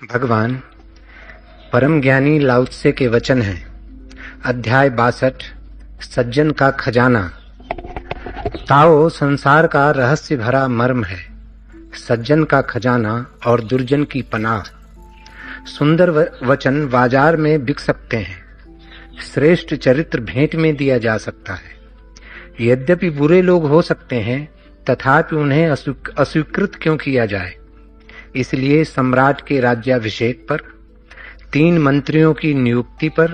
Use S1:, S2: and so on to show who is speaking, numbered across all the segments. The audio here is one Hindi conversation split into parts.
S1: भगवान परम ज्ञानी लाओ त्से के वचन हैं। अध्याय 62 सज्जन का खजाना। ताओ संसार का रहस्य भरा मर्म है, सज्जन का खजाना और दुर्जन की पनाह। सुंदर वचन बाजार में बिक सकते हैं, श्रेष्ठ चरित्र भेंट में दिया जा सकता है। यद्यपि बुरे लोग हो सकते हैं, तथापि उन्हें अस्वीकृत क्यों किया जाए। इसलिए सम्राट के राज्याभिषेक पर, 3 मंत्रियों की नियुक्ति पर,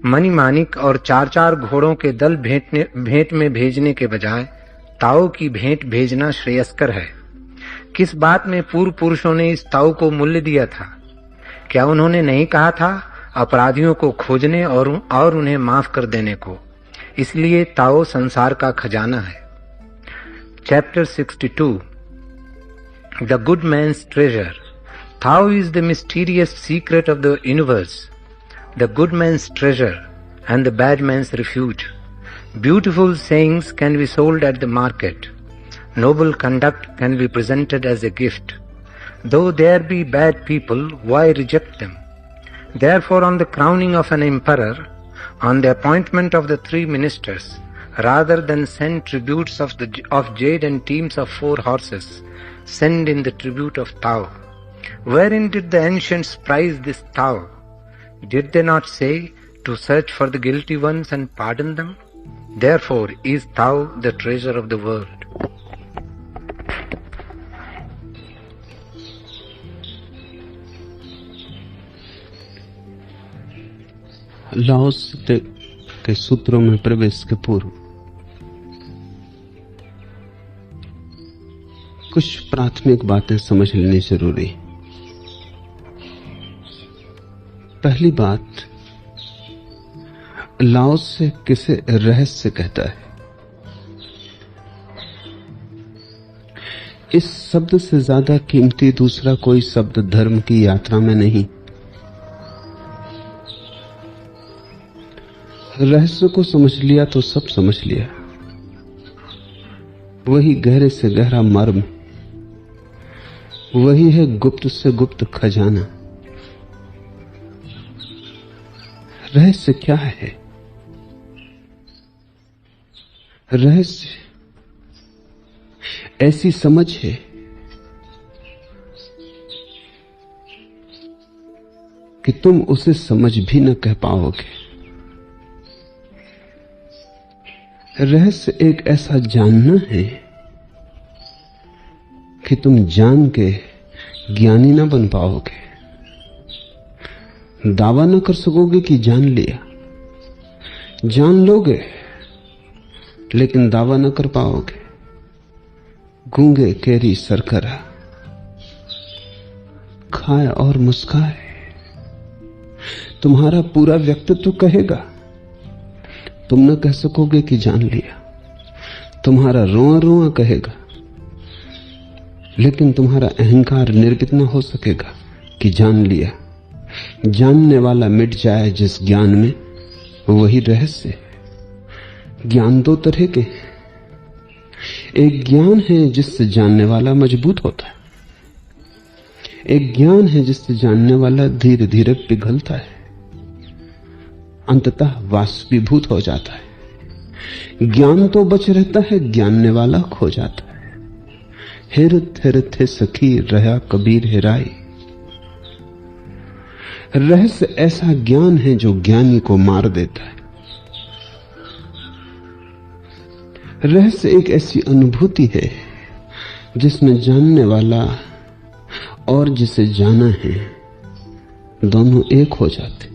S1: मणिमाणिक और 4-4 घोड़ों के दल भेंट में भेजने के बजाय ताओ की भेंट भेजना श्रेयस्कर है। किस बात में पूर्व पुरुषों ने इस ताओ को मूल्य दिया था? क्या उन्होंने नहीं कहा था अपराधियों को खोजने और उन्हें माफ कर देने को? इसलिए ताओ संसार का खजाना है। Chapter 62 The Good Man's Treasure. Tao is the mysterious secret of the universe, the good man's treasure and the bad man's refuge. Beautiful sayings can be sold at the market. Noble conduct can be presented as a gift. Though there be bad people, why reject them? Therefore, on the crowning of an emperor, on the appointment of the 3 ministers, rather than send tributes of jade and teams of 4 horses, send in the tribute of Tao. Wherein did the ancients prize this Tao? Did they not say to search for the guilty ones and pardon them? Therefore is Tao the treasure of the world.
S2: लाओ त्से के सूत्रों में प्रवेश के पूर्व कुछ प्राथमिक बातें समझ लेनी जरूरी। पहली बात, लाओ त्से किसे रहस्य कहता है। इस शब्द से ज्यादा कीमती दूसरा कोई शब्द धर्म की यात्रा में नहीं। रहस्य को समझ लिया तो सब समझ लिया। वही गहरे से गहरा मर्म, वही है गुप्त से गुप्त खजाना। रहस्य क्या है? रहस्य ऐसी समझ है कि तुम उसे समझ भी न कह पाओगे। रहस्य एक ऐसा जानना है कि तुम जान के ज्ञानी न बन पाओगे। दावा न कर सकोगे कि जान लिया। जान लोगे लेकिन दावा न कर पाओगे। गूंगे केरी सरकरा, खाए और मुस्काए। तुम्हारा पूरा व्यक्तित्व कहेगा, तुम न कह सकोगे कि जान लिया। तुम्हारा रोआ रोआ कहेगा, लेकिन तुम्हारा अहंकार निर्भित न हो सकेगा कि जान लिया। जानने वाला मिट जाए जिस ज्ञान में, वही रहस्य है। ज्ञान 2 तरह के। एक ज्ञान है जिससे जानने वाला मजबूत होता है, एक ज्ञान है जिससे जानने वाला धीरे धीरे पिघलता है, अंततः वाष्पीभूत हो जाता है। ज्ञान तो बच रहता है, जानने वाला खो जाता है। हिरत हिरत है सखी रहा कबीर हेराई। रहस्य ऐसा ज्ञान है जो ज्ञानी को मार देता है। रहस्य एक ऐसी अनुभूति है जिसमें जानने वाला और जिसे जाना है दोनों एक हो जाते।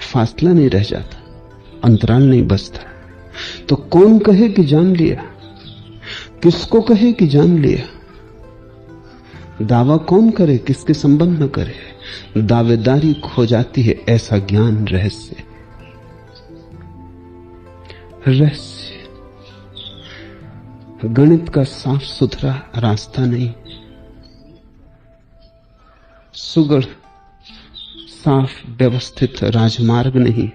S2: फासला नहीं रह जाता, अंतराल नहीं बचता। तो कौन कहे कि जान लिया? किसको कहे कि जान लिया? दावा कौन करे, किसके संबंध न करे? दावेदारी खो जाती है ऐसा ज्ञान रहस्य। रहस्य गणित का साफ सुथरा रास्ता नहीं, सुगढ़ साफ व्यवस्थित राजमार्ग नहीं।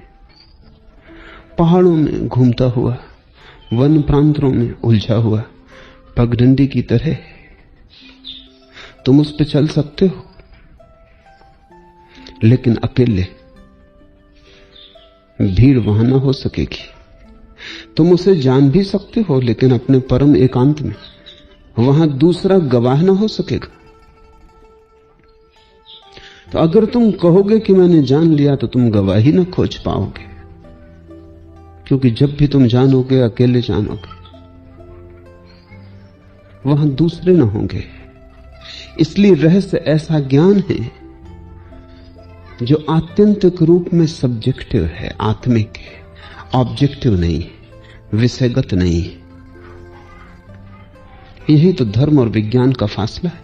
S2: पहाड़ों में घूमता हुआ, वन प्रांतों में उलझा हुआ पगडंडी की तरह तुम उस पर चल सकते हो, लेकिन अकेले। भीड़ वहां ना हो सकेगी। तुम उसे जान भी सकते हो, लेकिन अपने परम एकांत में वहां दूसरा गवाह ना हो सकेगा। तो अगर तुम कहोगे कि मैंने जान लिया, तो तुम गवाही ना खोज पाओगे, क्योंकि जब भी तुम जानोगे अकेले जानोगे, वहां दूसरे ना होंगे। इसलिए रहस्य ऐसा ज्ञान है जो आत्यंतिक रूप में सब्जेक्टिव है, आत्मिक है, ऑब्जेक्टिव नहीं, विषयगत नहीं। यही तो धर्म और विज्ञान का फासला है।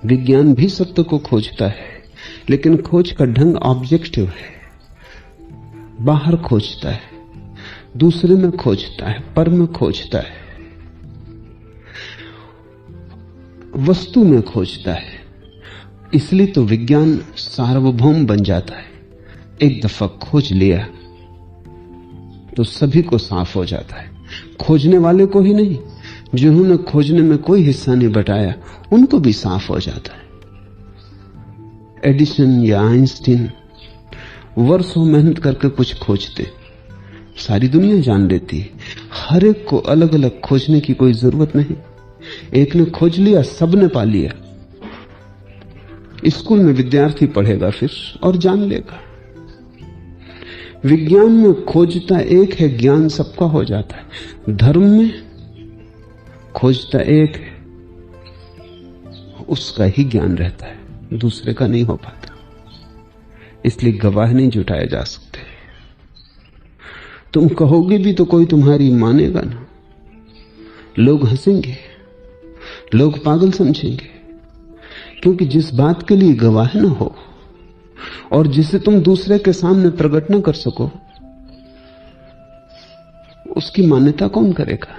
S2: विज्ञान भी सत्य को खोजता है, लेकिन खोज का ढंग ऑब्जेक्टिव है, बाहर खोजता है, दूसरे में खोजता है, पर में खोजता है, वस्तु में खोजता है। इसलिए तो विज्ञान सार्वभौम बन जाता है। एक दफा खोज लिया तो सभी को साफ हो जाता है। खोजने वाले को ही नहीं, जिन्होंने खोजने में कोई हिस्सा नहीं बटाया, उनको भी साफ हो जाता है। एडिसन या आइंस्टीन वर्षों मेहनत करके कुछ खोजते, सारी दुनिया जान लेती। हर एक को अलग अलग खोजने की कोई जरूरत नहीं। एक ने खोज लिया, सबने पा लिया। स्कूल में विद्यार्थी पढ़ेगा फिर और जान लेगा। विज्ञान में खोजता एक है, ज्ञान सबका हो जाता है। धर्म में खोजता एक है, उसका ही ज्ञान रहता है, दूसरे का नहीं हो पाता। इसलिए गवाह नहीं जुटाए जा सकते। तुम कहोगे भी तो कोई तुम्हारी मानेगा ना। लोग हंसेंगे, लोग पागल समझेंगे, क्योंकि जिस बात के लिए गवाह न हो और जिसे तुम दूसरे के सामने प्रकट न कर सको, उसकी मान्यता कौन करेगा?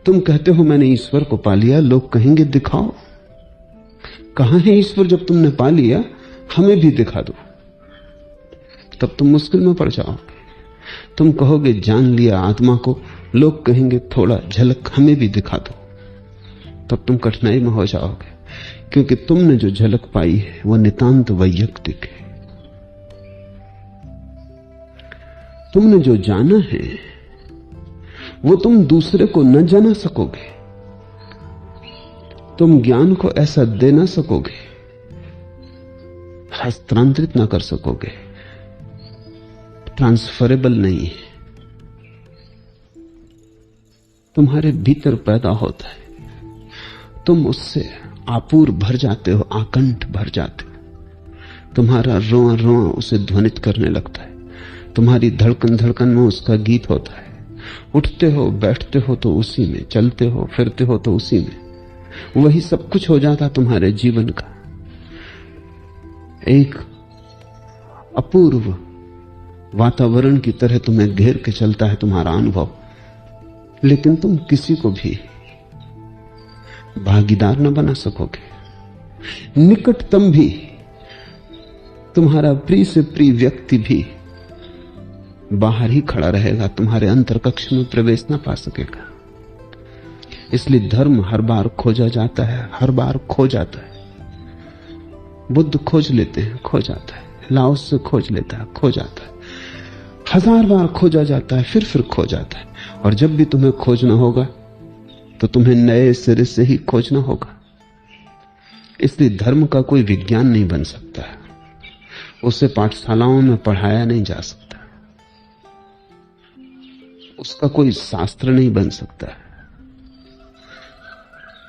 S2: तुम कहते हो मैंने ईश्वर को पा लिया, लोग कहेंगे दिखाओ। कहां है ईश्वर? जब तुमने पा लिया हमें भी दिखा दो। तब तुम मुश्किल में पड़ जाओगे। तुम कहोगे जान लिया आत्मा को, लोग कहेंगे थोड़ा झलक हमें भी दिखा दो। तब तुम कठिनाई में हो जाओगे, क्योंकि तुमने जो झलक पाई है वह नितांत वैयक्तिक है। तुमने जो जाना है वो तुम दूसरे को न जाना सकोगे। तुम ज्ञान को ऐसा दे ना सकोगे, हस्तांतरित ना कर सकोगे, ट्रांसफरेबल नहीं है। तुम्हारे भीतर पैदा होता है, तुम उससे आपूर भर जाते हो, आकंठ भर जाते हो। तुम्हारा रोआ रोआ उसे ध्वनित करने लगता है। तुम्हारी धड़कन धड़कन में उसका गीत होता है। उठते हो, बैठते हो तो उसी में, चलते हो, फिरते हो तो उसी में। वही सब कुछ हो जाता तुम्हारे जीवन का। एक अपूर्व वातावरण की तरह तुम्हें घेर के चलता है तुम्हारा अनुभव, लेकिन तुम किसी को भी भागीदार न बना सकोगे। निकटतम भी, तुम्हारा प्रिय से प्रिय व्यक्ति भी बाहर ही खड़ा रहेगा, तुम्हारे अंतरकक्ष में प्रवेश न पा सकेगा। इसलिए धर्म हर बार खोजा जाता है, हर बार खो जाता है। बुद्ध खोज लेते हैं, खो जाता है। लाओस से खोज लेता है, खो जाता है। 1000 बार खोजा जाता है, फिर खो जाता है। और जब भी तुम्हें खोजना होगा तो तुम्हें नए सिरे से ही खोजना होगा। इसलिए धर्म का कोई विज्ञान नहीं बन सकता, उसे पाठशालाओं में पढ़ाया नहीं जा सकता, उसका कोई शास्त्र नहीं बन सकता,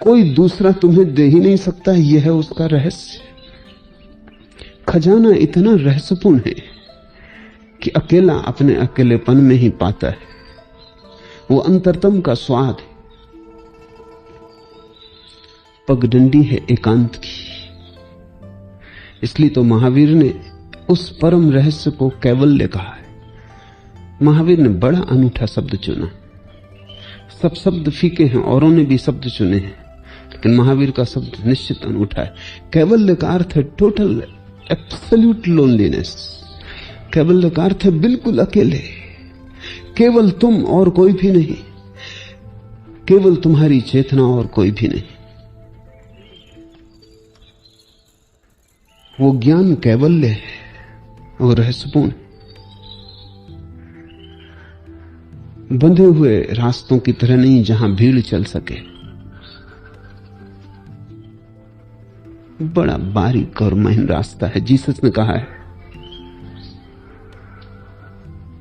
S2: कोई दूसरा तुम्हें दे ही नहीं सकता। यह है उसका रहस्य। खजाना इतना रहस्यपूर्ण है कि अकेला अपने अकेलेपन में ही पाता है। वो अंतरतम का स्वाद है, पगडंडी है एकांत की। इसलिए तो महावीर ने उस परम रहस्य को कैवल्य कहा है। महावीर ने बड़ा अनूठा शब्द चुना। सब शब्द फीके हैं, औरों ने भी शब्द चुने हैं, लेकिन महावीर का शब्द निश्चित अनूठा है। कैवल्य का अर्थ है टोटल एब्सोल्यूट लोनलीनेस। कैवल्य का अर्थ है बिल्कुल अकेले, केवल तुम और कोई भी नहीं, केवल तुम्हारी चेतना और कोई भी नहीं। वो ज्ञान कैवल्य है, वो रहस्यपूर्ण। बंधे हुए रास्तों की तरह नहीं जहां भीड़ चल सके। बड़ा बारीक और महीन रास्ता है। जीसस ने कहा है,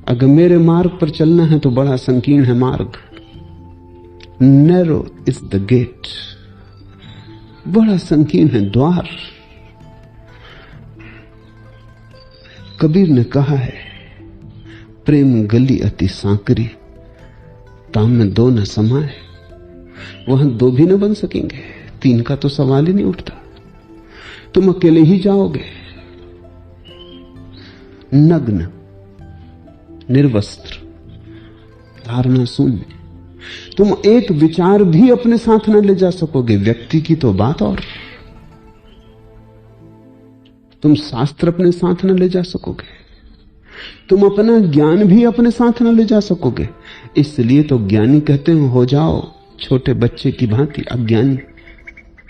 S2: अगर मेरे मार्ग पर चलना है तो बड़ा संकीर्ण है मार्ग, नैरो इज द गेट, बड़ा संकीर्ण है द्वार। कबीर ने कहा है, प्रेम गली अति सांकरी, ताम में दो न समाए। वहां दो भी न बन सकेंगे, तीन का तो सवाल ही नहीं उठता। तुम अकेले ही जाओगे, नग्न, निर्वस्त्र, धारणा शून्य। तुम एक विचार भी अपने साथ न ले जा सकोगे। व्यक्ति की तो बात और, तुम शास्त्र अपने साथ न ले जा सकोगे, तुम अपना ज्ञान भी अपने साथ न ले जा सकोगे। इसलिए तो ज्ञानी कहते हैं, हो जाओ छोटे बच्चे की भांति अज्ञानी,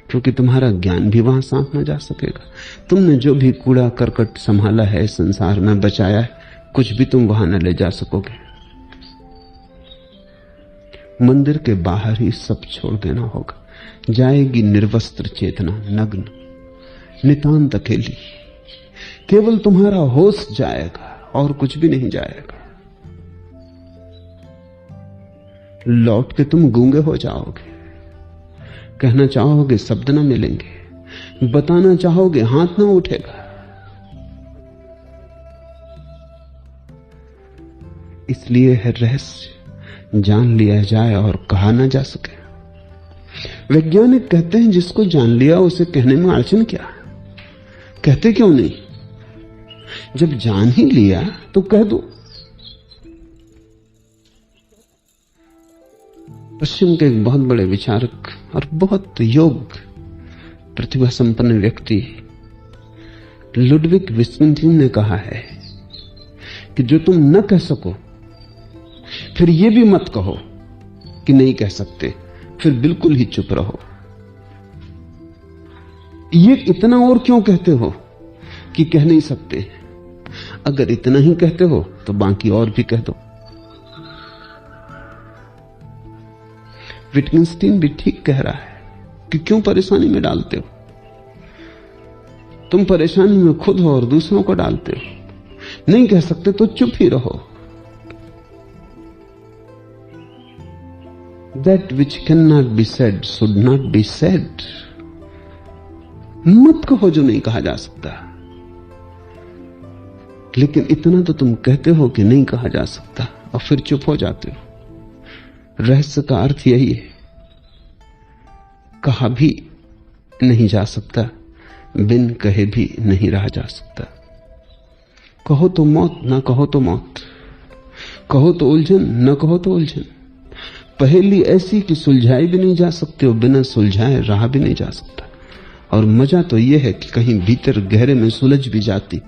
S2: क्योंकि तुम्हारा ज्ञान भी वहां साथ न जा सकेगा। तुमने जो भी कूड़ा करकट संभाला है संसार में, बचाया है, कुछ भी तुम वहां न ले जा सकोगे। मंदिर के बाहर ही सब छोड़ देना होगा। जाएगी निर्वस्त्र चेतना, नग्न, नितांत अकेली। केवल तुम्हारा होश जाएगा और कुछ भी नहीं जाएगा। लौट के तुम गूंगे हो जाओगे। कहना चाहोगे शब्द ना मिलेंगे, बताना चाहोगे हाथ ना उठेगा। इसलिए है रहस्य जान लिया जाए और कहा ना जा सके। वैज्ञानिक कहते हैं जिसको जान लिया उसे कहने में अड़चन क्या, कहते क्यों नहीं? जब जान ही लिया तो कह दो। पश्चिम के एक बहुत बड़े विचारक और बहुत योग प्रतिभा संपन्न व्यक्ति लुडविग विट्गेन्स्टाइन ने कहा है कि जो तुम न कह सको फिर यह भी मत कहो कि नहीं कह सकते, फिर बिल्कुल ही चुप रहो। ये इतना और क्यों कहते हो कि कह नहीं सकते? अगर इतना ही कहते हो तो बाकी और भी कह दो। विट्गेन्स्टाइन भी ठीक कह रहा है कि क्यों परेशानी में डालते हो? तुम परेशानी में खुद हो और दूसरों को डालते हो। नहीं कह सकते तो चुप ही रहो। That which cannot be said should not be said. मत कहो जो नहीं कहा जा सकता। लेकिन इतना तो तुम कहते हो कि नहीं कहा जा सकता और फिर चुप हो जाते हो। रहस्य का अर्थ यही है, कहा भी नहीं जा सकता, बिन कहे भी नहीं रहा जा सकता। कहो तो मौत, ना कहो तो मौत। कहो तो उलझन, न कहो तो उलझन। पहेली ऐसी कि सुलझाई भी नहीं जा सकती और बिना सुलझाए रहा भी नहीं जा सकता। और मजा तो यह है कि कहीं भीतर गहरे में सुलझ भी जाती,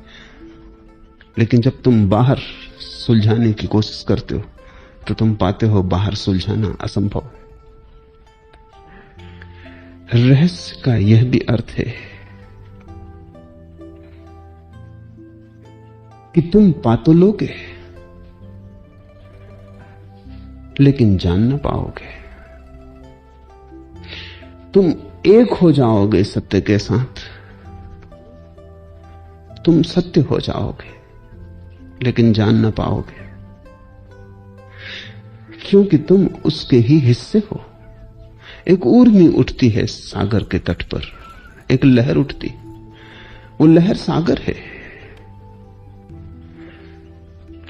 S2: लेकिन जब तुम बाहर सुलझाने की कोशिश करते हो तो तुम पाते हो बाहर सुलझाना असंभव। रहस्य का यह भी अर्थ है कि तुम पा तो लोगे लेकिन जान ना पाओगे। तुम एक हो जाओगे सत्य के साथ, तुम सत्य हो जाओगे लेकिन जान ना पाओगे, क्योंकि तुम उसके ही हिस्से हो। एक ऊर्मी उठती है सागर के तट पर, एक लहर उठती, वो लहर सागर है,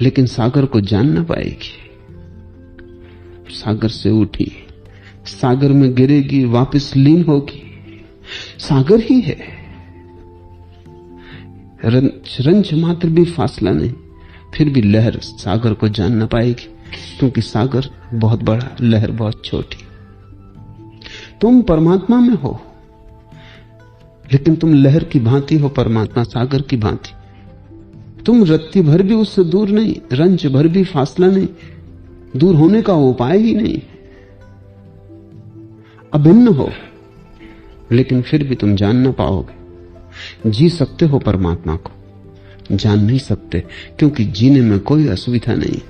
S2: लेकिन सागर को जान ना पाएगी। सागर से उठी, सागर में गिरेगी, वापस लीन होगी, सागर ही है। रंज मात्र भी फासला नहीं, फिर भी लहर सागर को जान ना पाएगी, क्योंकि सागर बहुत बड़ा, लहर बहुत छोटी। तुम परमात्मा में हो, लेकिन तुम लहर की भांति हो, परमात्मा सागर की भांति। तुम रत्ती भर भी उससे दूर नहीं, रंज भर भी फासला नहीं, दूर होने का उपाय ही नहीं। अभिन्न हो, लेकिन फिर भी तुम जान ना पाओगे, जी सकते हो परमात्मा को, जान नहीं सकते, क्योंकि जीने में कोई असुविधा नहीं,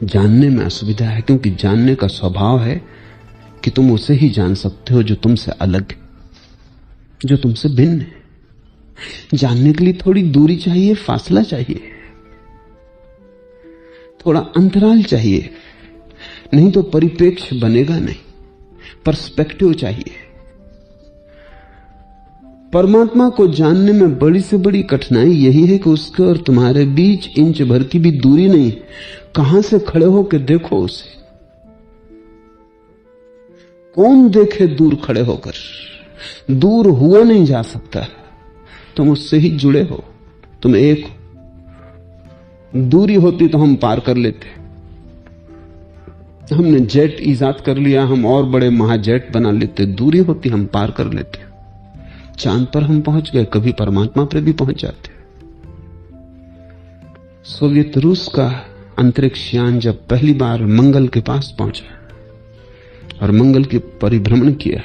S2: जानने में असुविधा है, क्योंकि जानने का स्वभाव है कि तुम उसे ही जान सकते हो जो तुमसे अलग है, जो तुमसे भिन्न है। जानने के लिए थोड़ी दूरी चाहिए, फासला चाहिए, थोड़ा अंतराल चाहिए, नहीं तो परिप्रेक्ष्य बनेगा नहीं, पर्सपेक्टिव चाहिए। परमात्मा को जानने में बड़ी से बड़ी कठिनाई यही है कि उसके और तुम्हारे बीच इंच भर की भी दूरी नहीं। कहां से खड़े हो के देखो उसे, कौन देखे दूर खड़े होकर, दूर हुआ नहीं जा सकता, तुम उससे ही जुड़े हो, तुम एक हो। दूरी होती तो हम पार कर लेते, हमने जेट ईजाद कर लिया, हम और बड़े महाजेट बना लेते, दूरी होती हम पार कर लेते, चांद पर हम पहुंच गए, कभी परमात्मा पर भी पहुंच जाते। सोवियत रूस का अंतरिक्ष यान जब पहली बार मंगल के पास पहुंचा और मंगल की परिभ्रमण किया,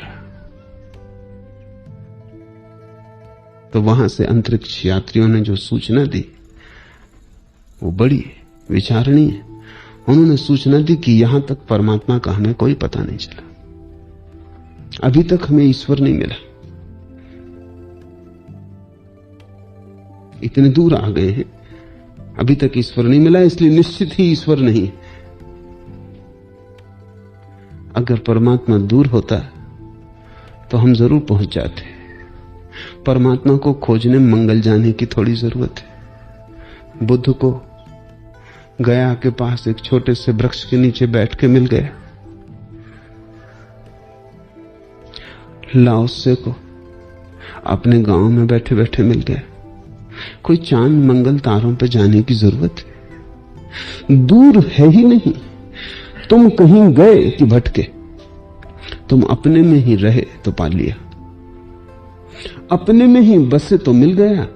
S2: तो वहां से अंतरिक्ष यात्रियों ने जो सूचना दी वो बड़ी विचारणीय है। उन्होंने सूचना दी कि यहां तक परमात्मा का हमें कोई पता नहीं चला, अभी तक हमें ईश्वर नहीं मिला, इतने दूर आ गए हैं, अभी तक ईश्वर नहीं मिला, इसलिए निश्चित ही ईश्वर नहीं। अगर परमात्मा दूर होता तो हम जरूर पहुंच जाते। परमात्मा को खोजने मंगल जाने की थोड़ी जरूरत है। बुद्ध को गया के पास एक छोटे से वृक्ष के नीचे बैठ के मिल गया, लाओसे को अपने गांव में बैठे बैठे मिल गया। कोई चांद मंगल तारों पर जाने की जरूरत है? दूर है ही नहीं। तुम कहीं गए कि भटके, तुम अपने में ही रहे तो पा लिया, अपने में ही बसे तो मिल गया।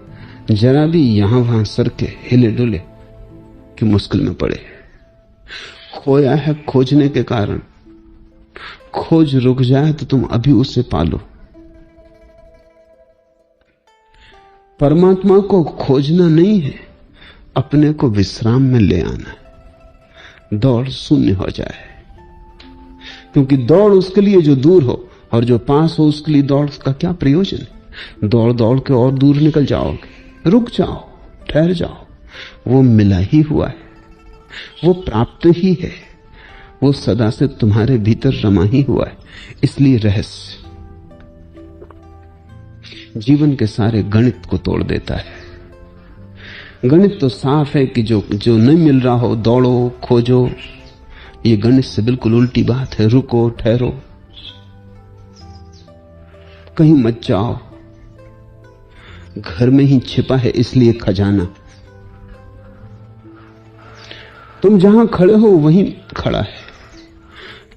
S2: जरा भी यहां वहां सरके हिले डुले कि मुश्किल में पड़े। खोया है खोजने के कारण, खोज रुक जाए तो तुम अभी उसे पालो। परमात्मा को खोजना नहीं है, अपने को विश्राम में ले आना, दौड़ शून्य हो जाए। क्योंकि दौड़ उसके लिए जो दूर हो, और जो पास हो उसके लिए दौड़ का क्या प्रयोजन? दौड़ दौड़ के और दूर निकल जाओगे। रुक जाओ, ठहर जाओ, वो मिला ही हुआ है, वो प्राप्त ही है, वो सदा से तुम्हारे भीतर रमा ही हुआ है। इसलिए रहस्य जीवन के सारे गणित को तोड़ देता है। गणित तो साफ है कि जो नहीं मिल रहा हो दौड़ो खोजो, ये गणित से बिल्कुल उल्टी बात है। रुको, ठहरो, कहीं मत जाओ, घर में ही छिपा है इसलिए खजाना। तुम जहां खड़े हो वहीं खड़ा है,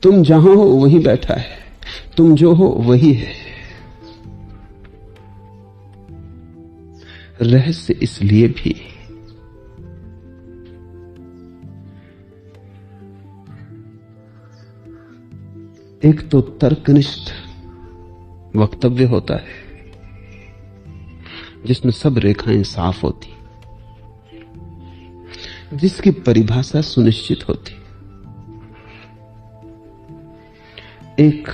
S2: तुम जहां हो वहीं बैठा है, तुम जो हो वही है। रहस्य इसलिए भी एक तो तर्कनिष्ठ वक्तव्य होता है जिसमें सब रेखाएं साफ होती, जिसकी परिभाषा सुनिश्चित होती। एक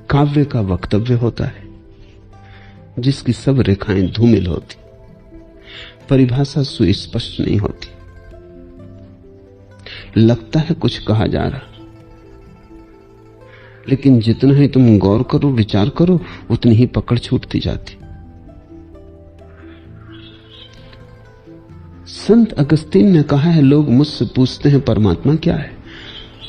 S2: काव्य का वक्तव्य होता है जिसकी सब रेखाएं धूमिल होती, परिभाषा सुस्पष्ट नहीं होती, लगता है कुछ कहा जा रहा, लेकिन जितना ही तुम गौर करो, विचार करो, उतनी ही पकड़ छूटती जाती। संत अगस्तीन ने कहा है, लोग मुझसे पूछते हैं परमात्मा क्या है,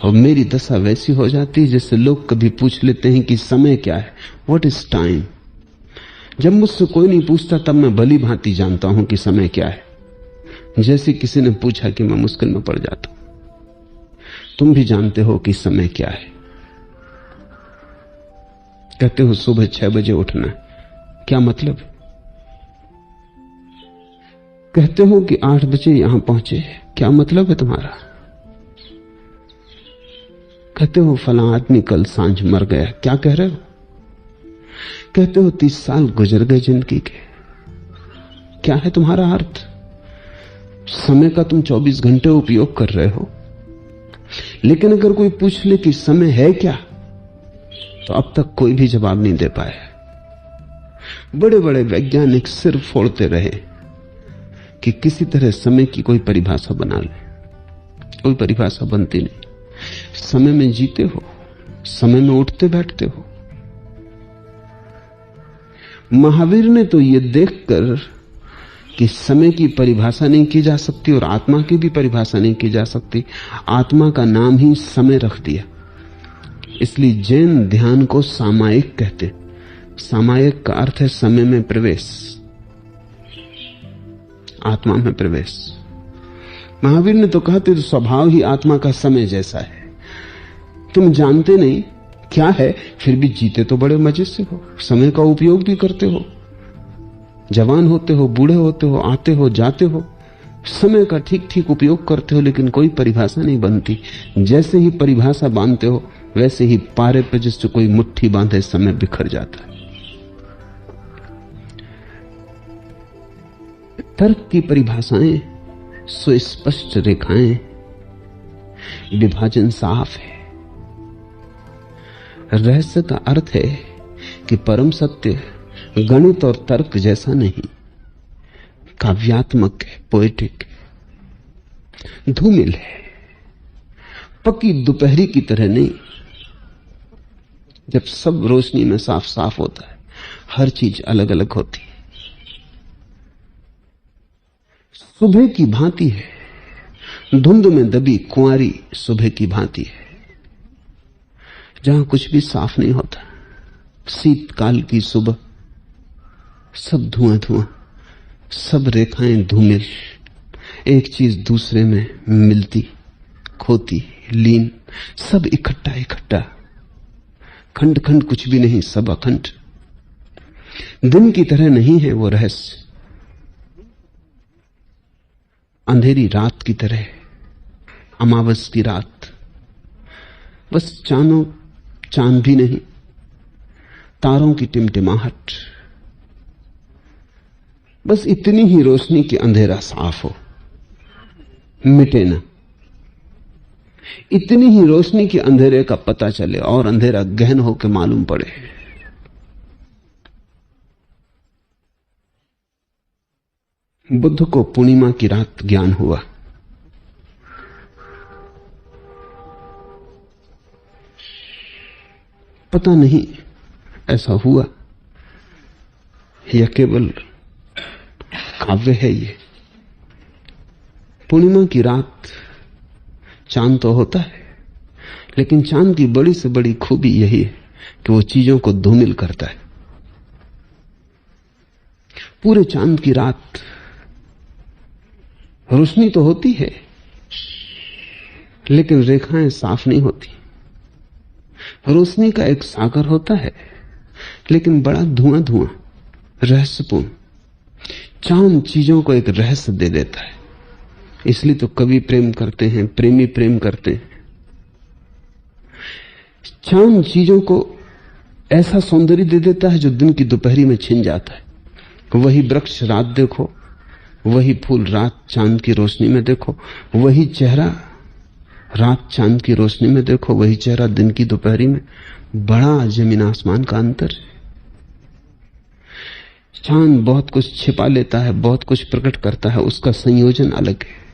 S2: और मेरी दशा वैसी हो जाती है जैसे लोग कभी पूछ लेते हैं कि समय क्या है, व्हाट इज टाइम। जब मुझसे कोई नहीं पूछता तब मैं भली भांति जानता हूं कि समय क्या है। जैसे किसी ने पूछा कि मैं मुश्किल में पड़ जाता हूं। तुम भी जानते हो कि समय क्या है। कहते हो सुबह 6 बजे उठना, क्या मतलब? कहते हो कि 8 बजे यहां पहुंचे, क्या मतलब है तुम्हारा? कहते हो फला आदमी कल सांझ मर गया, क्या कह रहे हो? कहते हो 30 साल गुजर गए जिंदगी के, क्या है तुम्हारा अर्थ? समय का तुम 24 घंटे उपयोग कर रहे हो, लेकिन अगर कोई पूछ ले कि समय है क्या, तो अब तक कोई भी जवाब नहीं दे पाया। बड़े बड़े वैज्ञानिक सिर फोड़ते रहे कि किसी तरह समय की कोई परिभाषा बना ले, कोई परिभाषा बनती नहीं। समय में जीते हो, समय में उठते बैठते हो। महावीर ने तो यह देखकर कि समय की परिभाषा नहीं की जा सकती और आत्मा की भी परिभाषा नहीं की जा सकती, आत्मा का नाम ही समय रख दिया। इसलिए जैन ध्यान को सामायिक कहते। सामायिक का अर्थ है समय में प्रवेश, आत्मा में प्रवेश। महावीर ने तो कहते तो स्वभाव ही आत्मा का समय जैसा है। तुम जानते नहीं क्या है, फिर भी जीते तो बड़े मजे से हो, समय का उपयोग भी करते हो। जवान होते हो, बूढ़े होते हो, आते हो जाते हो, समय का ठीक ठीक उपयोग करते हो, लेकिन कोई परिभाषा नहीं बनती। जैसे ही परिभाषा बांधते हो वैसे ही पारे पे जिससे कोई मुट्ठी बांधे समय बिखर जाता है। तर्क की परिभाषाएं, सुस्पष्ट रेखाएं, विभाजन साफ है। रहस्य का अर्थ है कि परम सत्य गणित और तर्क जैसा नहीं, काव्यात्मक है, पोएटिक है, धूमिल है, पक्की दोपहरी की तरह नहीं। जब सब रोशनी में साफ साफ होता है, हर चीज अलग अलग होती है। सुबह की भांति है, धुंध में दबी कुंवारी सुबह की भांति है, जहां कुछ भी साफ नहीं होता। शीतकाल की सुबह, सब धुआं धुआं, सब रेखाएं धूमिल, एक चीज दूसरे में मिलती, खोती, लीन, सब इकट्ठा इकट्ठा, खंड खंड कुछ भी नहीं, सब अखंड। दिन की तरह नहीं है वो रहस्य, अंधेरी रात की तरह, अमावस की रात। बस चांद भी नहीं, तारों की टिमटिमाहट, बस इतनी ही रोशनी कि अंधेरा साफ हो, मिटे ना। इतनी ही रोशनी कि अंधेरे का पता चले और अंधेरा गहन होकर मालूम पड़े। बुद्ध को पूर्णिमा की रात ज्ञान हुआ। पता नहीं ऐसा हुआ या केवल काव्य है ये। पूर्णिमा की रात चांद तो होता है, लेकिन चांद की बड़ी से बड़ी खूबी यही है कि वो चीजों को धूमिल करता है। पूरे चांद की रात रोशनी तो होती है, लेकिन रेखाएं साफ नहीं होती। रोशनी का एक सागर होता है, लेकिन बड़ा धुआं धुआं, रहस्यपूर्ण। चांद चीजों को एक रहस्य दे देता है। इसलिए तो कवि प्रेम करते हैं, प्रेमी प्रेम करते हैं। चांद चीजों को ऐसा सौंदर्य दे देता है जो दिन की दोपहरी में छिन जाता है। वही वृक्ष रात देखो, वही फूल रात चांद की रोशनी में देखो, वही चेहरा रात चांद की रोशनी में देखो, वही चेहरा दिन की दोपहरी में। बड़ा जमीन आसमान का अंतर है। चांद बहुत कुछ छिपा लेता है, बहुत कुछ प्रकट करता है, उसका संयोजन अलग है।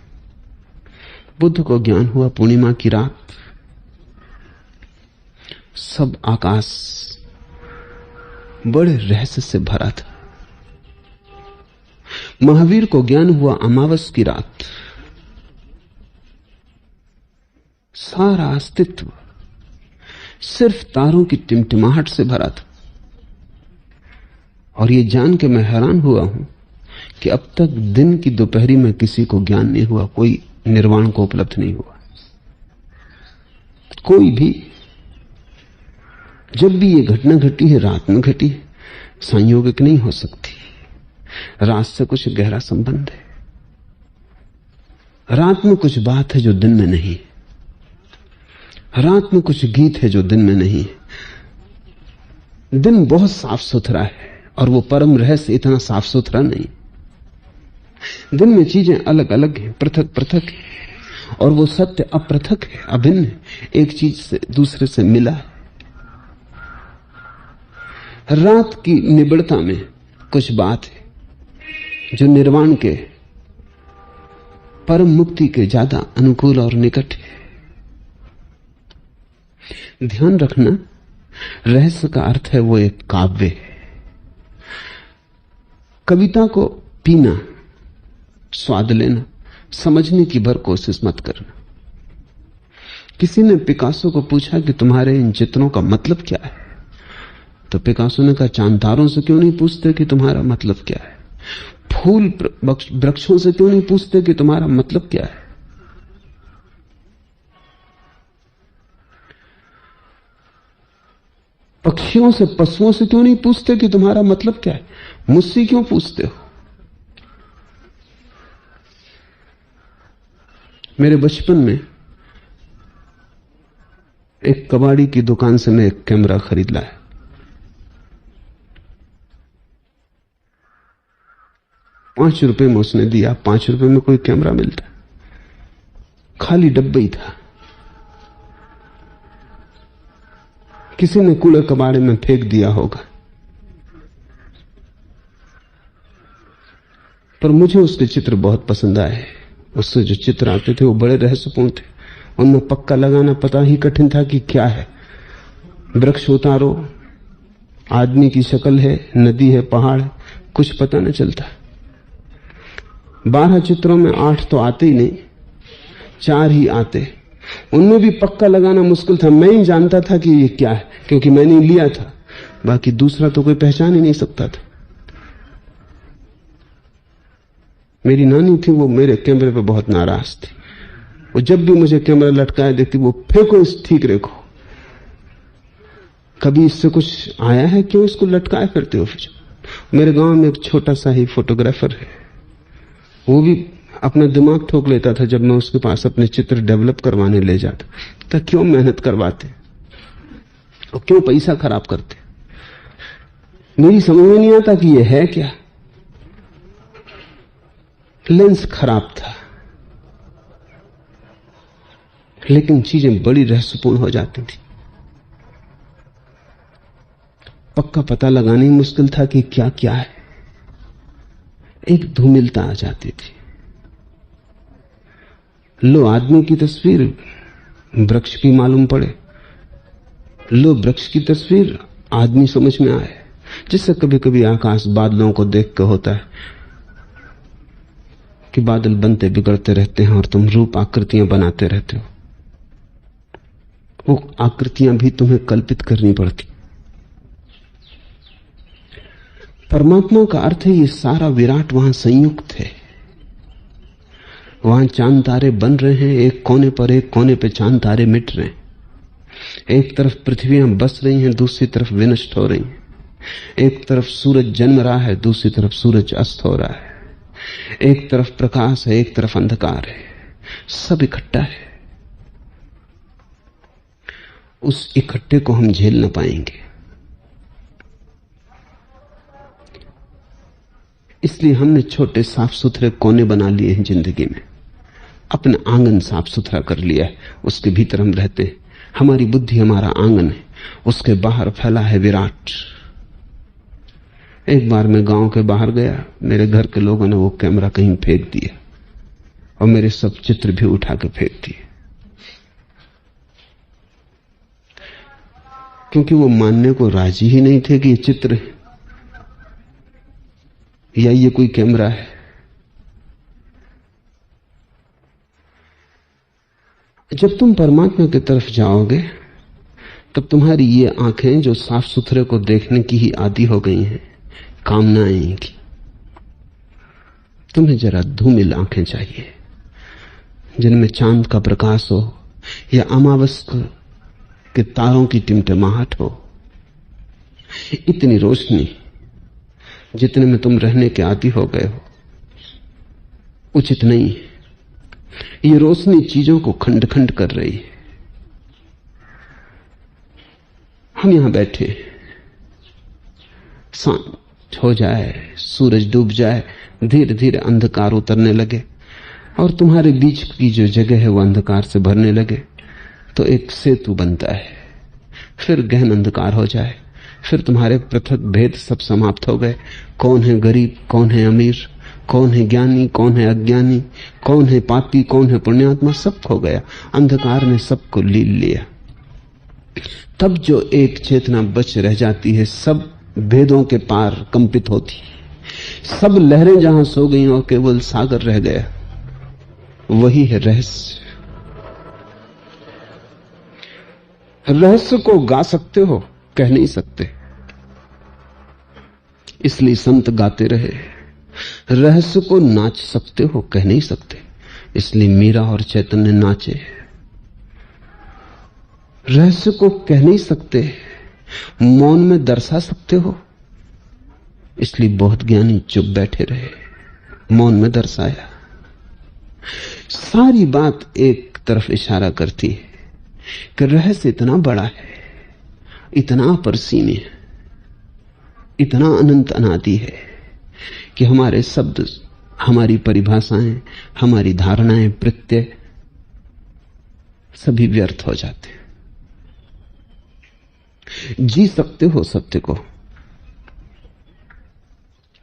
S2: बुद्ध को ज्ञान हुआ पूर्णिमा की रात, सब आकाश बड़े रहस्य से भरा था। महावीर को ज्ञान हुआ अमावस की रात, सारा अस्तित्व सिर्फ तारों की टिमटिमाहट से भरा था। और ये जान के मैं हैरान हुआ हूं कि अब तक दिन की दोपहरी में किसी को ज्ञान नहीं हुआ, कोई निर्वाण को उपलब्ध नहीं हुआ। कोई भी, जब भी ये घटना घटी है रात में घटी है, संयोगिक नहीं हो सकती। रात से कुछ गहरा संबंध है। रात में कुछ बात है जो दिन में नहीं है। रात में कुछ गीत है जो दिन में नहीं है। दिन बहुत साफ सुथरा है और वो परम रहस्य इतना साफ सुथरा नहीं। दिन में चीजें अलग अलग हैं, पृथक पृथक है, और वो सत्य अपृथक है, अभिन्न है, एक चीज से दूसरे से मिला है। रात की निबिड़ता में कुछ बात है जो निर्वाण के, परम मुक्ति के ज्यादा अनुकूल और निकट है। ध्यान रखना, रहस्य का अर्थ है वो एक काव्य है। कविता को पीना, स्वाद लेना, समझने की भर कोशिश मत करना। किसी ने पिकासो को पूछा कि तुम्हारे इन चित्रों का मतलब क्या है, तो पिकासो ने कहा, चांदारों से क्यों नहीं पूछते कि तुम्हारा मतलब क्या है? फूल वृक्षों से क्यों नहीं पूछते कि तुम्हारा मतलब क्या है? पक्षियों से, पशुओं से क्यों नहीं पूछते कि तुम्हारा मतलब क्या है? मुझसे क्यों पूछते हो? मेरे बचपन में एक कबाड़ी की दुकान से मैं एक कैमरा खरीद लाया। ₹5 में उसने दिया। ₹5 में कोई कैमरा मिलता? खाली डब्बा ही था। किसी ने कूड़े कबाड़े में फेंक दिया होगा, पर मुझे उसके चित्र बहुत पसंद आए। उससे जो चित्र आते थे वो बड़े रहस्यपूर्ण थे। उनमें पक्का लगाना पता ही कठिन था कि क्या है। वृक्ष उतारो, आदमी की शक्ल है, नदी है, पहाड़ है, कुछ पता न चलता। 12 चित्रों में 8 तो आते ही नहीं, 4 ही आते। उनमें भी पक्का लगाना मुश्किल था। मैं ही जानता था कि ये क्या है, क्योंकि मैंने लिया था। बाकी दूसरा तो कोई पहचान ही नहीं सकता था। मेरी नानी थी, वो मेरे कैमरे पे बहुत नाराज थी। वो जब भी मुझे कैमरा लटकाए देखती, वो फेंको इस ठीक रखो, कभी इससे कुछ आया है, क्यों इसको लटकाए फिरते हो? मेरे गांव में एक छोटा सा ही फोटोग्राफर है, वो भी अपना दिमाग ठोक लेता था जब मैं उसके पास अपने चित्र डेवलप करवाने ले जाता। तो क्यों मेहनत करवाते और क्यों पैसा खराब करते? मेरी समझ में नहीं आता कि ये है क्या। लेंस खराब था, लेकिन चीजें बड़ी रहस्यपूर्ण हो जाती थी। पक्का पता लगाना ही मुश्किल था कि क्या क्या है। एक धूमिलता आ जाती थी। लो आदमी की तस्वीर, वृक्ष की मालूम पड़े। लो वृक्ष की तस्वीर, आदमी समझ में आए। जिससे कभी कभी आकाश बादलों को देख कर होता है कि बादल बनते बिगड़ते रहते हैं और तुम रूप आकृतियां बनाते रहते हो। वो आकृतियां भी तुम्हें कल्पित करनी पड़ती। परमात्मा का अर्थ है ये सारा विराट वहां संयुक्त है। वहां चांद तारे बन रहे हैं, एक कोने पर एक कोने पे चांद तारे मिट रहे हैं। एक तरफ पृथ्वियां बस रही हैं, दूसरी तरफ विनष्ट हो रही हैं। एक तरफ सूरज जन्म रहा है, दूसरी तरफ सूरज अस्त हो रहा है। एक तरफ प्रकाश है, एक तरफ अंधकार है, सब इकट्ठा है। उस इकट्ठे को हम झेल न पाएंगे। इसलिए हमने छोटे साफ सुथरे कोने बना लिए हैं जिंदगी में। अपना आंगन साफ सुथरा कर लिया है, उसके भीतर हम रहते हैं। हमारी बुद्धि हमारा आंगन है, उसके बाहर फैला है विराट। एक बार मैं गांव के बाहर गया, मेरे घर के लोगों ने वो कैमरा कहीं फेंक दिया और मेरे सब चित्र भी उठा के फेंक दिए, क्योंकि वो मानने को राजी ही नहीं थे कि ये चित्र है या ये कोई कैमरा है। जब तुम परमात्मा की तरफ जाओगे तब तुम्हारी ये आंखें जो साफ सुथरे को देखने की ही आदी हो गई हैं, काम न आएंगी। तुम्हें जरा धूमिल आंखें चाहिए, जिनमें चांद का प्रकाश हो या अमावस्या के तारों की टिमटिमाहट हो। इतनी रोशनी जितने में तुम रहने के आदी हो गए हो उचित नहीं है। ये रोशनी चीजों को खंड खंड कर रही है। हम यहां बैठे, सांझ हो जाए, सूरज डूब जाए, धीरे धीरे अंधकार उतरने लगे और तुम्हारे बीच की जो जगह है वो अंधकार से भरने लगे, तो एक सेतु बनता है। फिर गहन अंधकार हो जाए, फिर तुम्हारे पृथक भेद सब समाप्त हो गए। कौन है गरीब, कौन है अमीर, कौन है ज्ञानी, कौन है अज्ञानी, कौन है पापी, कौन है पुण्यात्मा, सब खो गया। अंधकार ने सबको लील लिया। तब जो एक चेतना बच रह जाती है, सब भेदों के पार कंपित होती, सब लहरें जहां सो गई और केवल सागर रह गया। वही है रहस्य। रहस्य को गा सकते हो, कह नहीं सकते, इसलिए संत गाते रहे। रहस्य को नाच सकते हो, कह नहीं सकते, इसलिए मीरा और चैतन्य नाचे। रहस्य को कह नहीं सकते, मौन में दर्शा सकते हो, इसलिए बहुत ज्ञानी चुप बैठे रहे, मौन में दर्शाया। सारी बात एक तरफ इशारा करती है कि रहस्य इतना बड़ा है, इतना अपरिसीम है, इतना अनंत अनादि है कि हमारे शब्द, हमारी परिभाषाएं, हमारी धारणाएं, प्रत्यय सभी व्यर्थ हो जाते हैं। जी सकते हो सत्य को,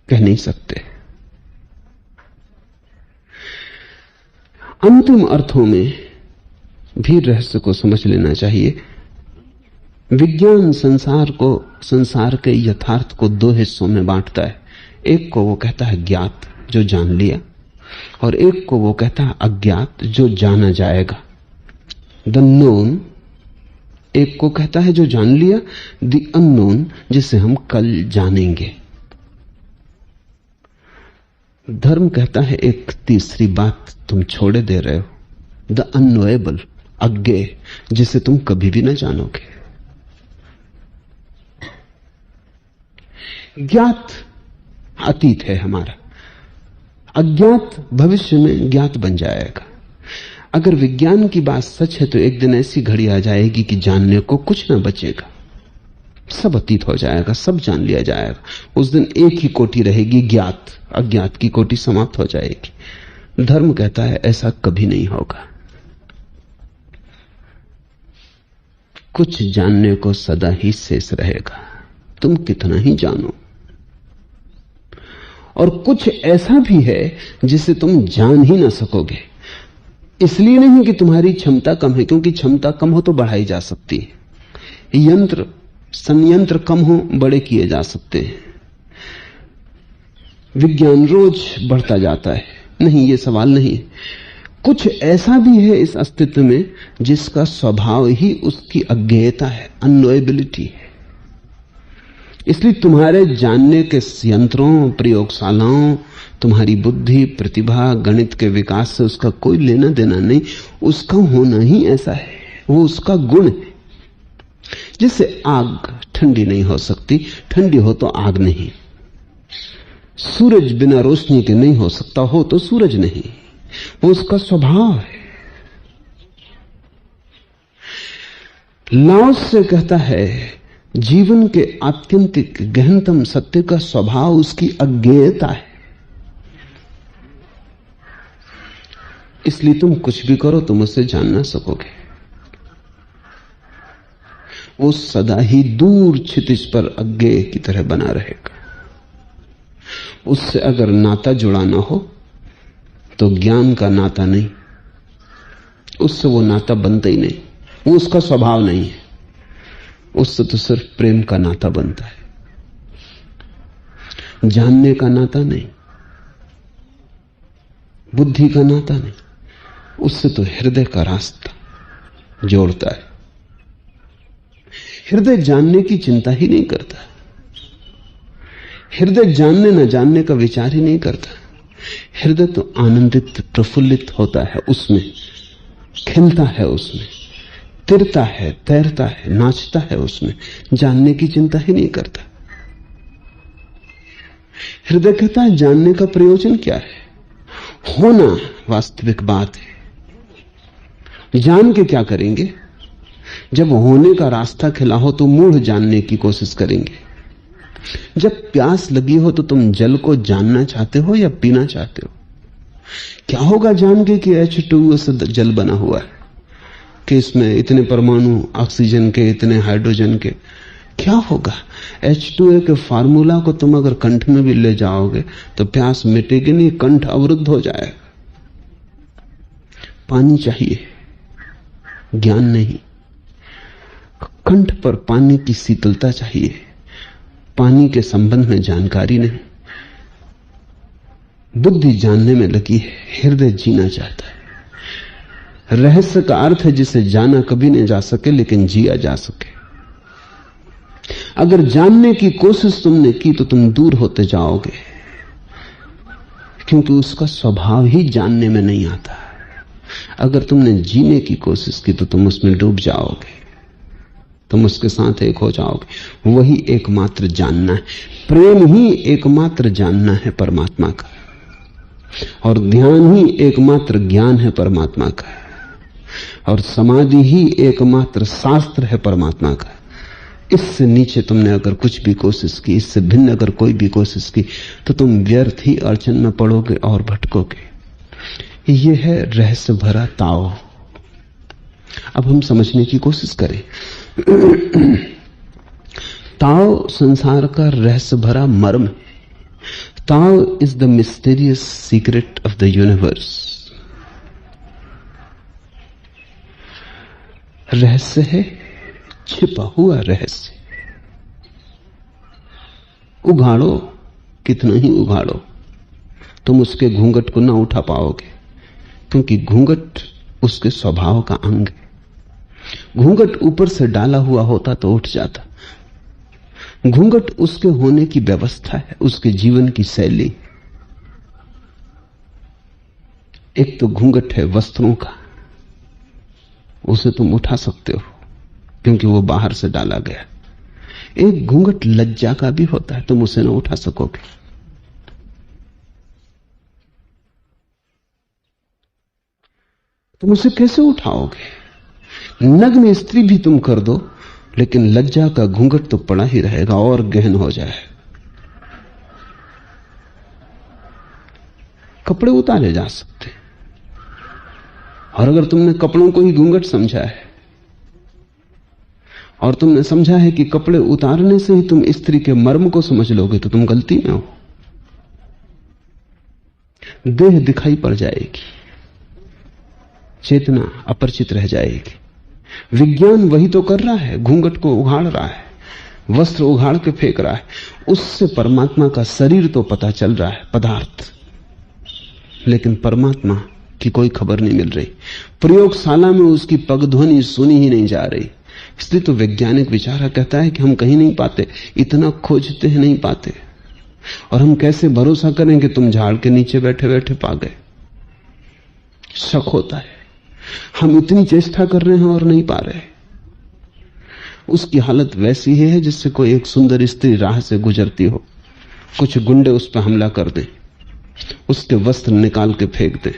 S2: कह नहीं सकते। अंतिम अर्थों में भी रहस्य को समझ लेना चाहिए। विज्ञान संसार को, संसार के यथार्थ को दो हिस्सों में बांटता है। एक को वो कहता है ज्ञात, जो जान लिया, और एक को वो कहता है अज्ञात, जो जाना जाएगा, द नोन। एक को कहता है जो जान लिया, द अननोन, जिसे हम कल जानेंगे। धर्म कहता है एक तीसरी बात तुम छोड़े दे रहे हो, द अननोएबल, अज्ञेय, जिसे तुम कभी भी न जानोगे। ज्ञात अतीत है हमारा, अज्ञात भविष्य में ज्ञात बन जाएगा। अगर विज्ञान की बात सच है तो एक दिन ऐसी घड़ी आ जाएगी कि जानने को कुछ न बचेगा, सब अतीत हो जाएगा, सब जान लिया जाएगा। उस दिन एक ही कोटि रहेगी, ज्ञात, अज्ञात की कोटि समाप्त हो जाएगी। धर्म कहता है ऐसा कभी नहीं होगा, कुछ जानने को सदा ही शेष रहेगा, तुम कितना ही जानो। और कुछ ऐसा भी है जिसे तुम जान ही ना सकोगे, इसलिए नहीं कि तुम्हारी क्षमता कम है, क्योंकि क्षमता कम हो तो बढ़ाई जा सकती है, यंत्र संयंत्र कम हो बड़े किए जा सकते हैं, विज्ञान रोज बढ़ता जाता है, नहीं ये सवाल नहीं। कुछ ऐसा भी है इस अस्तित्व में जिसका स्वभाव ही उसकी अज्ञेयता है, अननोएबिलिटी है। इसलिए तुम्हारे जानने के यंत्रों, प्रयोगशालाओं, तुम्हारी बुद्धि, प्रतिभा, गणित के विकास से उसका कोई लेना देना नहीं, उसका होना ही ऐसा है, वो उसका गुण है। जैसे आग ठंडी नहीं हो सकती, ठंडी हो तो आग नहीं, सूरज बिना रोशनी के नहीं हो सकता, हो तो सूरज नहीं, वो उसका स्वभाव है। लाओस से कहता है जीवन के आत्यंतिक गहनतम सत्य का स्वभाव उसकी अज्ञेयता है। इसलिए तुम कुछ भी करो तुम उसे जान ना सकोगे, वो सदा ही दूर क्षितिज पर अज्ञेय की तरह बना रहेगा। उससे अगर नाता जुड़ाना हो तो ज्ञान का नाता नहीं, उससे वो नाता बनता ही नहीं, वो उसका स्वभाव नहीं है, उससे तो सिर्फ प्रेम का नाता बनता है, जानने का नाता नहीं, बुद्धि का नाता नहीं, उससे तो हृदय का रास्ता जोड़ता है। हृदय जानने की चिंता ही नहीं करता, हृदय जानने न जानने का विचार ही नहीं करता। हृदय तो आनंदित प्रफुल्लित होता है, उसमें खिलता है, उसमें तिरता है, तैरता है, नाचता है, उसमें जानने की चिंता ही नहीं करता। हृदय कहता है जानने का प्रयोजन क्या है, होना वास्तविक बात है, जान के क्या करेंगे। जब होने का रास्ता खिला हो तो मूढ़ जानने की कोशिश करेंगे, जब प्यास लगी हो तो तुम जल को जानना चाहते हो या पीना चाहते हो? क्या होगा जान के कि H2O से जल बना हुआ है, कि इसमें इतने परमाणु ऑक्सीजन के, इतने हाइड्रोजन के? क्या होगा? H2O के फार्मूला को तुम अगर कंठ में भी ले जाओगे तो प्यास मिटेगी नहीं, कंठ अवरुद्ध हो जाएगा। पानी चाहिए, ज्ञान नहीं। कंठ पर पानी की शीतलता चाहिए, पानी के संबंध में जानकारी नहीं। बुद्धि जानने में लगी है, हृदय जीना चाहता है। रहस्य का अर्थ है जिसे जाना कभी नहीं जा सके लेकिन जिया जा सके। अगर जानने की कोशिश तुमने की तो तुम दूर होते जाओगे, क्योंकि उसका स्वभाव ही जानने में नहीं आता। अगर तुमने जीने की कोशिश की तो तुम उसमें डूब जाओगे, तुम उसके साथ एक हो जाओगे। वही एकमात्र जानना है। प्रेम ही एकमात्र जानना है परमात्मा का, और ध्यान ही एकमात्र ज्ञान है परमात्मा का, और समाधि ही एकमात्र शास्त्र है परमात्मा का। इससे नीचे तुमने अगर कुछ भी कोशिश की, इससे भिन्न अगर कोई भी कोशिश की, तो तुम व्यर्थ ही अड़चन में पड़ोगे और भटकोगे। यह है रहस्य भरा ताओ। अब हम समझने की कोशिश करें। ताओ संसार का रहस्य भरा मर्म। Tao is the mysterious secret of the universe. रहस्य है, छिपा हुआ रहस्य। उघाड़ो, कितना ही उघाड़ो, तुम उसके घूंघट को ना उठा पाओगे, क्योंकि घूंघट उसके स्वभाव का अंग है। घूंघट ऊपर से डाला हुआ होता तो उठ जाता। घूंघट उसके होने की व्यवस्था है, उसके जीवन की शैली। एक तो घूंघट है वस्त्रों का, उसे तुम उठा सकते हो क्योंकि वो बाहर से डाला गया। एक घूंघट लज्जा का भी होता है, तुम उसे ना उठा सकोगे। तुम उसे कैसे उठाओगे? नग्न स्त्री भी तुम कर दो, लेकिन लज्जा का घूंघट तो पड़ा ही रहेगा और गहन हो जाए। कपड़े उतारे जा सकते, और अगर तुमने कपड़ों को ही घूंघट समझा है और तुमने समझा है कि कपड़े उतारने से ही तुम स्त्री के मर्म को समझ लोगे, तो तुम गलती में हो। देह दिखाई पड़ जाएगी, चेतना अपरिचित रह जाएगी। विज्ञान वही तो कर रहा है, घूंघट को उघाड़ रहा है, वस्त्र उघाड़ के फेंक रहा है। उससे परमात्मा का शरीर तो पता चल रहा है, पदार्थ, लेकिन परमात्मा की कोई खबर नहीं मिल रही। प्रयोगशाला में उसकी पगध्वनि सुनी ही नहीं जा रही। इसलिए तो वैज्ञानिक विचारा कहता है कि हम कहीं नहीं पाते, इतना खोजते हैं नहीं पाते, और हम कैसे भरोसा करें कि तुम झाड़ के नीचे बैठे बैठे पा गए। शक होता है, हम इतनी चेष्टा कर रहे हैं और नहीं पा रहे। उसकी हालत वैसी ही है जिससे कोई एक सुंदर स्त्री राह से गुजरती हो, कुछ गुंडे उस पर हमला कर दें, उसके वस्त्र निकाल के फेंक दें,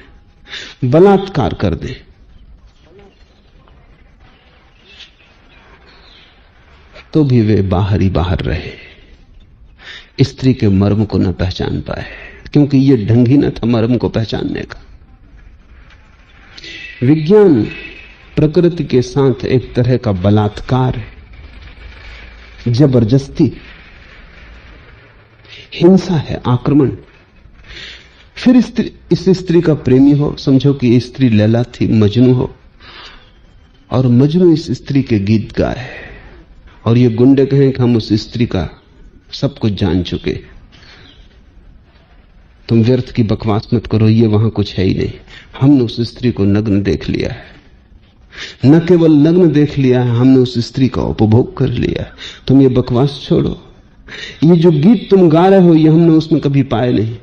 S2: बलात्कार कर दें, तो भी वे बाहर ही बाहर रहे, स्त्री के मर्म को न पहचान पाए, क्योंकि यह ढंग ही न था मर्म को पहचानने का। विज्ञान प्रकृति के साथ एक तरह का बलात्कार है, जबरदस्ती, हिंसा है, आक्रमण। फिर इस स्त्री का प्रेमी हो, समझो कि स्त्री लैला थी, मजनू हो, और मजनू इस स्त्री के गीत गाए, और ये गुंडे कहें कि हम उस स्त्री का सब कुछ जान चुके, तुम व्यर्थ की बकवास मत करो, ये वहां कुछ है ही नहीं, हमने उस स्त्री को नग्न देख लिया है। न केवल नग्न देख लिया है, हमने उस स्त्री का उपभोग कर लिया है। तुम ये बकवास छोड़ो, ये जो गीत तुम गा रहे हो ये हमने उसमें कभी पाए नहीं।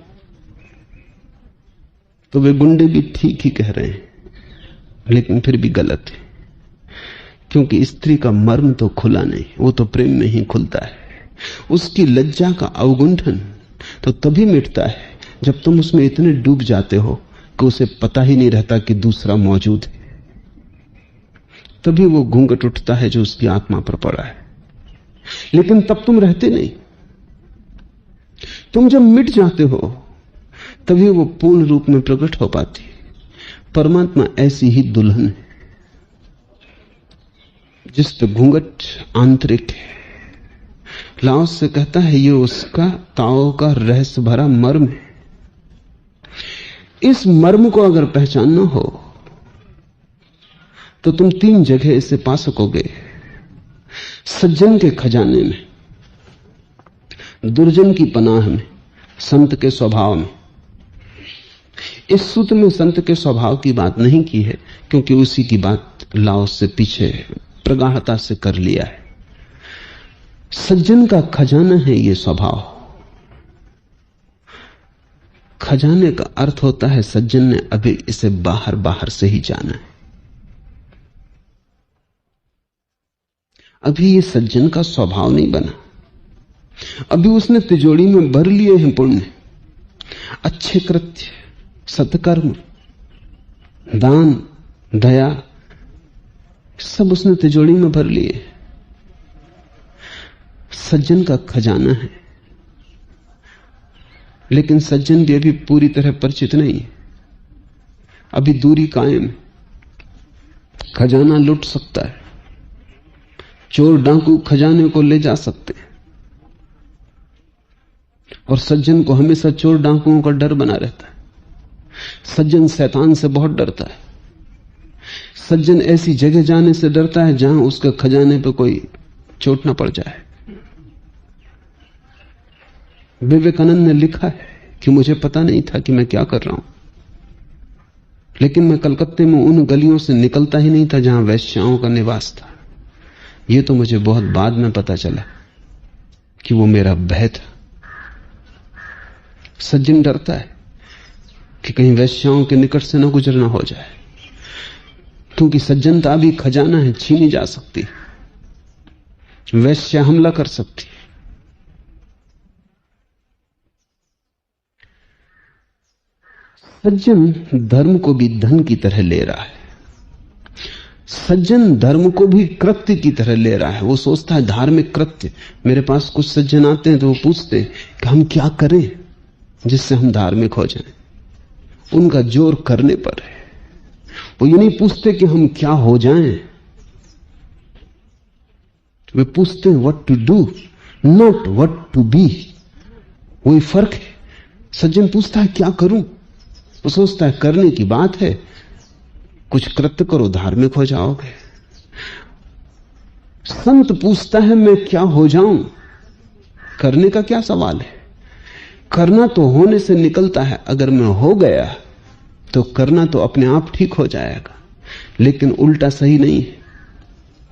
S2: तो वे गुंडे भी ठीक ही कह रहे हैं, लेकिन फिर भी गलत है, क्योंकि स्त्री का मर्म तो खुला नहीं, वो तो प्रेम में ही खुलता है। उसकी लज्जा का अवगुंठन तो तभी मिटता है जब तुम उसमें इतने डूब जाते हो कि उसे पता ही नहीं रहता कि दूसरा मौजूद है। तभी वो घूंघट उठता है जो उसकी आत्मा पर पड़ा है, लेकिन तब तुम रहते नहीं। तुम जब मिट जाते हो तभी वो पूर्ण रूप में प्रकट हो पाती है। परमात्मा ऐसी ही दुल्हन है जिस पे घूंघट आंतरिक है। लाओस से कहता है ये उसका ताओ का रहस्य भरा मर्म है। इस मर्म को अगर पहचानना हो तो तुम 3 जगह इसे पा सकोगे। सज्जन के खजाने में, दुर्जन की पनाह में, संत के स्वभाव में। इस सूत्र में संत के स्वभाव की बात नहीं की है क्योंकि उसी की बात लाओस से पीछे प्रगाढ़ता से कर लिया है। सज्जन का खजाना है ये स्वभाव। खजाने का अर्थ होता है सज्जन ने अभी इसे बाहर बाहर से ही जाना है। अभी ये सज्जन का स्वभाव नहीं बना। अभी उसने तिजोरी में भर लिए हैं पुण्य, अच्छे कृत्य, सत्कर्म, दान, दया, सब उसने तिजोरी में भर लिए। सज्जन का खजाना है, लेकिन सज्जन भी अभी पूरी तरह परिचित नहीं है। अभी दूरी कायम है। खजाना लुट सकता है, चोर डाकू खजाने को ले जा सकते हैं, और सज्जन को हमेशा चोर डाकुओं का डर बना रहता है। सज्जन शैतान से बहुत डरता है। सज्जन ऐसी जगह जाने से डरता है जहां उसके खजाने पर कोई चोट ना पड़ जाए। विवेकानंद ने लिखा है कि मुझे पता नहीं था कि मैं क्या कर रहा हूं, लेकिन मैं कलकत्ते में उन गलियों से निकलता ही नहीं था जहां वैश्याओं का निवास था। यह तो मुझे बहुत बाद में पता चला कि वो मेरा भय था। सज्जन डरता है कि कहीं वैश्याओं के निकट से न गुजरना हो जाए, क्योंकि सज्जनता भी खजाना है, छीनी जा सकती। वैश्या हमला कर सकती। सज्जन धर्म को भी धन की तरह ले रहा है। सज्जन धर्म को भी कृत्य की तरह ले रहा है। वो सोचता है धार्मिक कृत्य। मेरे पास कुछ सज्जन आते हैं तो वो पूछते हैं कि हम क्या करें जिससे हम धार्मिक हो जाएं। उनका जोर करने पर है। वो ये नहीं पूछते कि हम क्या हो जाएं, वे पूछते हैं what to do, not what to be. वही फर्क है। सज्जन पूछता है क्या करूं, वो सोचता है करने की बात है, कुछ कृत्य करो, धार्मिक हो जाओगे। संत पूछता है मैं क्या हो जाऊं, करने का क्या सवाल है। करना तो होने से निकलता है। अगर मैं हो गया तो करना तो अपने आप ठीक हो जाएगा, लेकिन उल्टा सही नहीं है।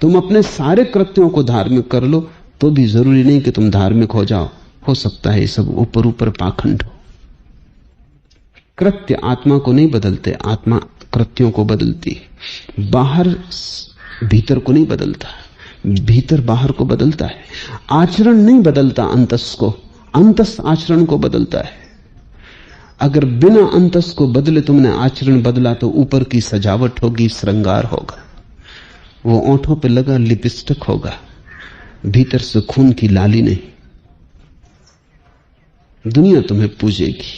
S2: तुम अपने सारे कृत्यों को धार्मिक कर लो तो भी जरूरी नहीं कि तुम धार्मिक हो जाओ। हो सकता है ये सब ऊपर ऊपर पाखंड हो। कृत्य आत्मा को नहीं बदलते, आत्मा कृत्यों को बदलती है। बाहर भीतर को नहीं बदलता, भीतर बाहर को बदलता है। आचरण नहीं बदलता अंतस को, अंतस आचरण को बदलता है। अगर बिना अंतस को बदले तुमने आचरण बदला तो ऊपर की सजावट होगी, श्रृंगार होगा, वो ओंठों पे लगा लिपस्टिक होगा, भीतर से खून की लाली नहीं। दुनिया तुम्हें पूजेगी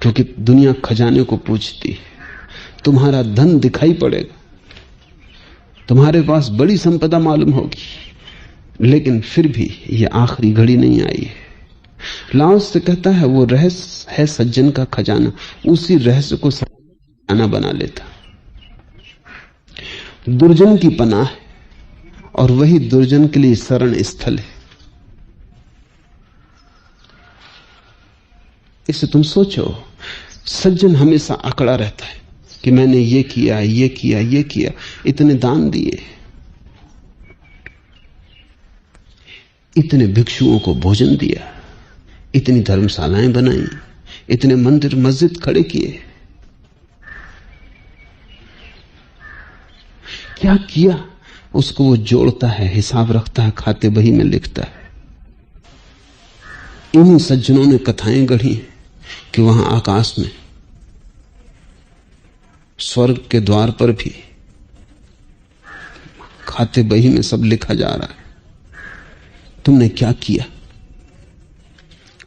S2: क्योंकि दुनिया खजाने को पूजती है। तुम्हारा धन दिखाई पड़ेगा, तुम्हारे पास बड़ी संपदा मालूम होगी, लेकिन फिर भी यह आखिरी घड़ी नहीं आई है। लाओस से कहता है वो रहस्य है सज्जन का खजाना, उसी रहस्य को खजाना बना लेता। दुर्जन की पनाह है और वही दुर्जन के लिए शरण स्थल है। इसे तुम सोचो, सज्जन हमेशा अकड़ा रहता है कि मैंने ये किया, ये किया, ये किया, इतने दान दिए, इतने भिक्षुओं को भोजन दिया, इतनी धर्मशालाएं बनाई, इतने मंदिर मस्जिद खड़े किए, क्या किया उसको वो जोड़ता है, हिसाब रखता है, खाते बही में लिखता है। इन्हीं सज्जनों ने कथाएं गढ़ी कि वहां आकाश में, स्वर्ग के द्वार पर भी खाते बही में सब लिखा जा रहा है, तुमने क्या किया।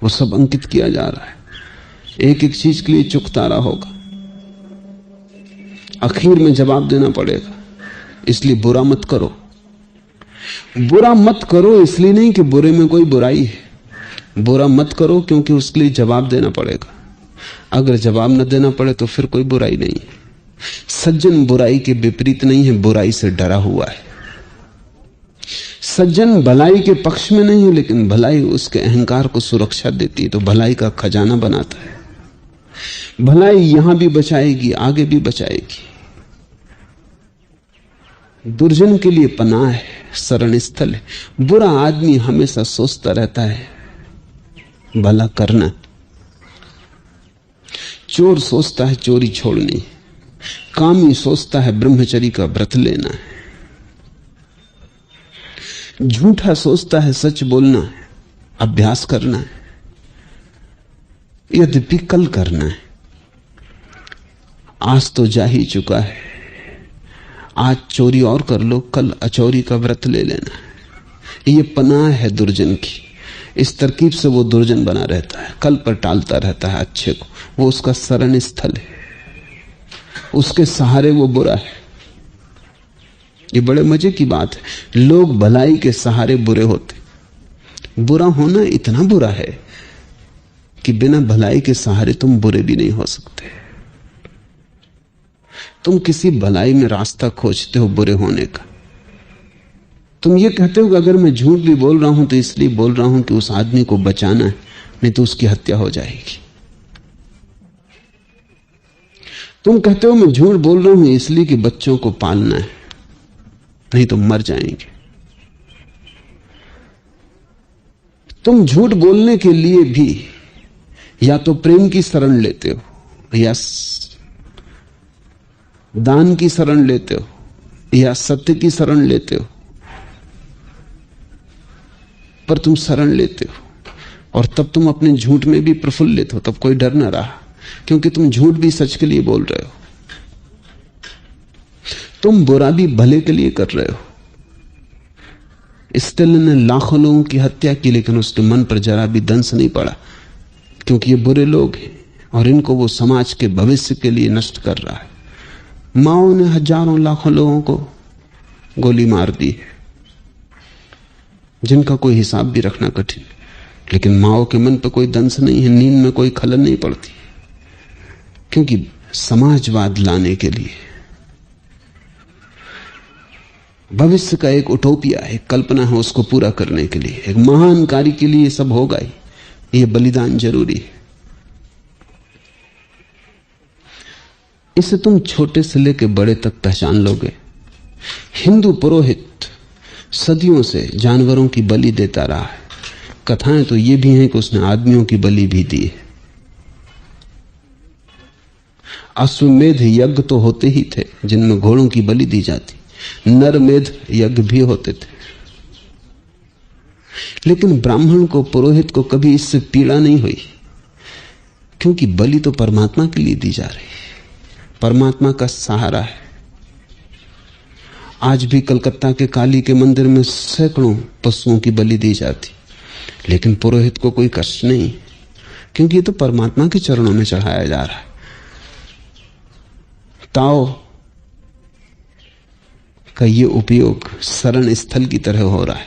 S2: वो सब अंकित किया जा रहा है, एक एक चीज के लिए चुकता रहा होगा, आखिर में जवाब देना पड़ेगा। इसलिए बुरा मत करो। बुरा मत करो इसलिए नहीं कि बुरे में कोई बुराई है, बुरा मत करो क्योंकि उसके लिए जवाब देना पड़ेगा। अगर जवाब न देना पड़े तो फिर कोई बुराई नहीं है। सज्जन बुराई के विपरीत नहीं है, बुराई से डरा हुआ है। सज्जन भलाई के पक्ष में नहीं है, लेकिन भलाई उसके अहंकार को सुरक्षा देती है, तो भलाई का खजाना बनाता है। भलाई यहां भी बचाएगी, आगे भी बचाएगी। दुर्जन के लिए पनाह है, शरण स्थल है। बुरा आदमी हमेशा सोचता रहता है भला करना, चोर सोचता है चोरी छोड़नी, कामी सोचता है ब्रह्मचर्य का व्रत लेना है, झूठा सोचता है सच बोलना है, अभ्यास करना है, यद्यपि कल करना है। आज तो जा ही चुका है, आज चोरी और कर लो, कल अचोरी का व्रत ले लेना है। ये पनाह है दुर्जन की। इस तरकीब से वो दुर्जन बना रहता है, कल पर टालता रहता है अच्छे को। वो उसका शरण स्थल है, उसके सहारे वो बुरा है। ये बड़े मजे की बात है, लोग भलाई के सहारे बुरे होते। बुरा होना इतना बुरा है कि बिना भलाई के सहारे तुम बुरे भी नहीं हो सकते। तुम किसी भलाई में रास्ता खोजते हो बुरे होने का। तुम ये कहते हो कि अगर मैं झूठ भी बोल रहा हूं तो इसलिए बोल रहा हूं कि उस आदमी को बचाना है, नहीं तो उसकी हत्या हो जाएगी। तुम कहते हो मैं झूठ बोल रहा हूं इसलिए कि बच्चों को पालना है, नहीं तो मर जाएंगे। तुम झूठ बोलने के लिए भी या तो प्रेम की शरण लेते हो, या दान की शरण लेते हो, या सत्य की शरण लेते हो, पर तुम शरण लेते हो और तब तुम अपने झूठ में भी प्रफुल्लित हो। तब कोई डर न रहा, क्योंकि तुम झूठ भी सच के लिए बोल रहे हो, तुम बुरा भी भले के लिए कर रहे हो। स्टेलिन ने लाखों लोगों की हत्या की, लेकिन उसके मन पर जरा भी दंश नहीं पड़ा, क्योंकि ये बुरे लोग हैं और इनको वो समाज के भविष्य के लिए नष्ट कर रहा है। माओ ने हजारों लाखों लोगों को गोली मार दी, जिनका कोई हिसाब भी रखना कठिन, लेकिन माओ के मन पर कोई दंश नहीं है, नींद में कोई खलल नहीं पड़ती, क्योंकि समाजवाद लाने के लिए, भविष्य का एक उटोपिया, एक कल्पना है, उसको पूरा करने के लिए, एक महान कार्य के लिए सब होगा ही, ये बलिदान जरूरी है। इसे तुम छोटे से लेकर बड़े तक पहचान लोगे। हिंदू पुरोहित सदियों से जानवरों की बलि देता रहा है। कथाएं तो ये भी हैं कि उसने आदमियों की बलि भी दी है। अश्वमेध यज्ञ तो होते ही थे जिनमें घोड़ों की बलि दी जाती, नरमेध यज्ञ भी होते थे, लेकिन ब्राह्मण को, पुरोहित को कभी इससे पीड़ा नहीं हुई, क्योंकि बलि तो परमात्मा के लिए दी जा रही है, परमात्मा का सहारा है। आज भी कलकत्ता के काली के मंदिर में सैकड़ों पशुओं की बलि दी जाती, लेकिन पुरोहित को कोई कष्ट नहीं, क्योंकि ये तो परमात्मा के चरणों में चढ़ाया जा रहा है। ताओ का ये उपयोग शरण स्थल की तरह हो रहा है।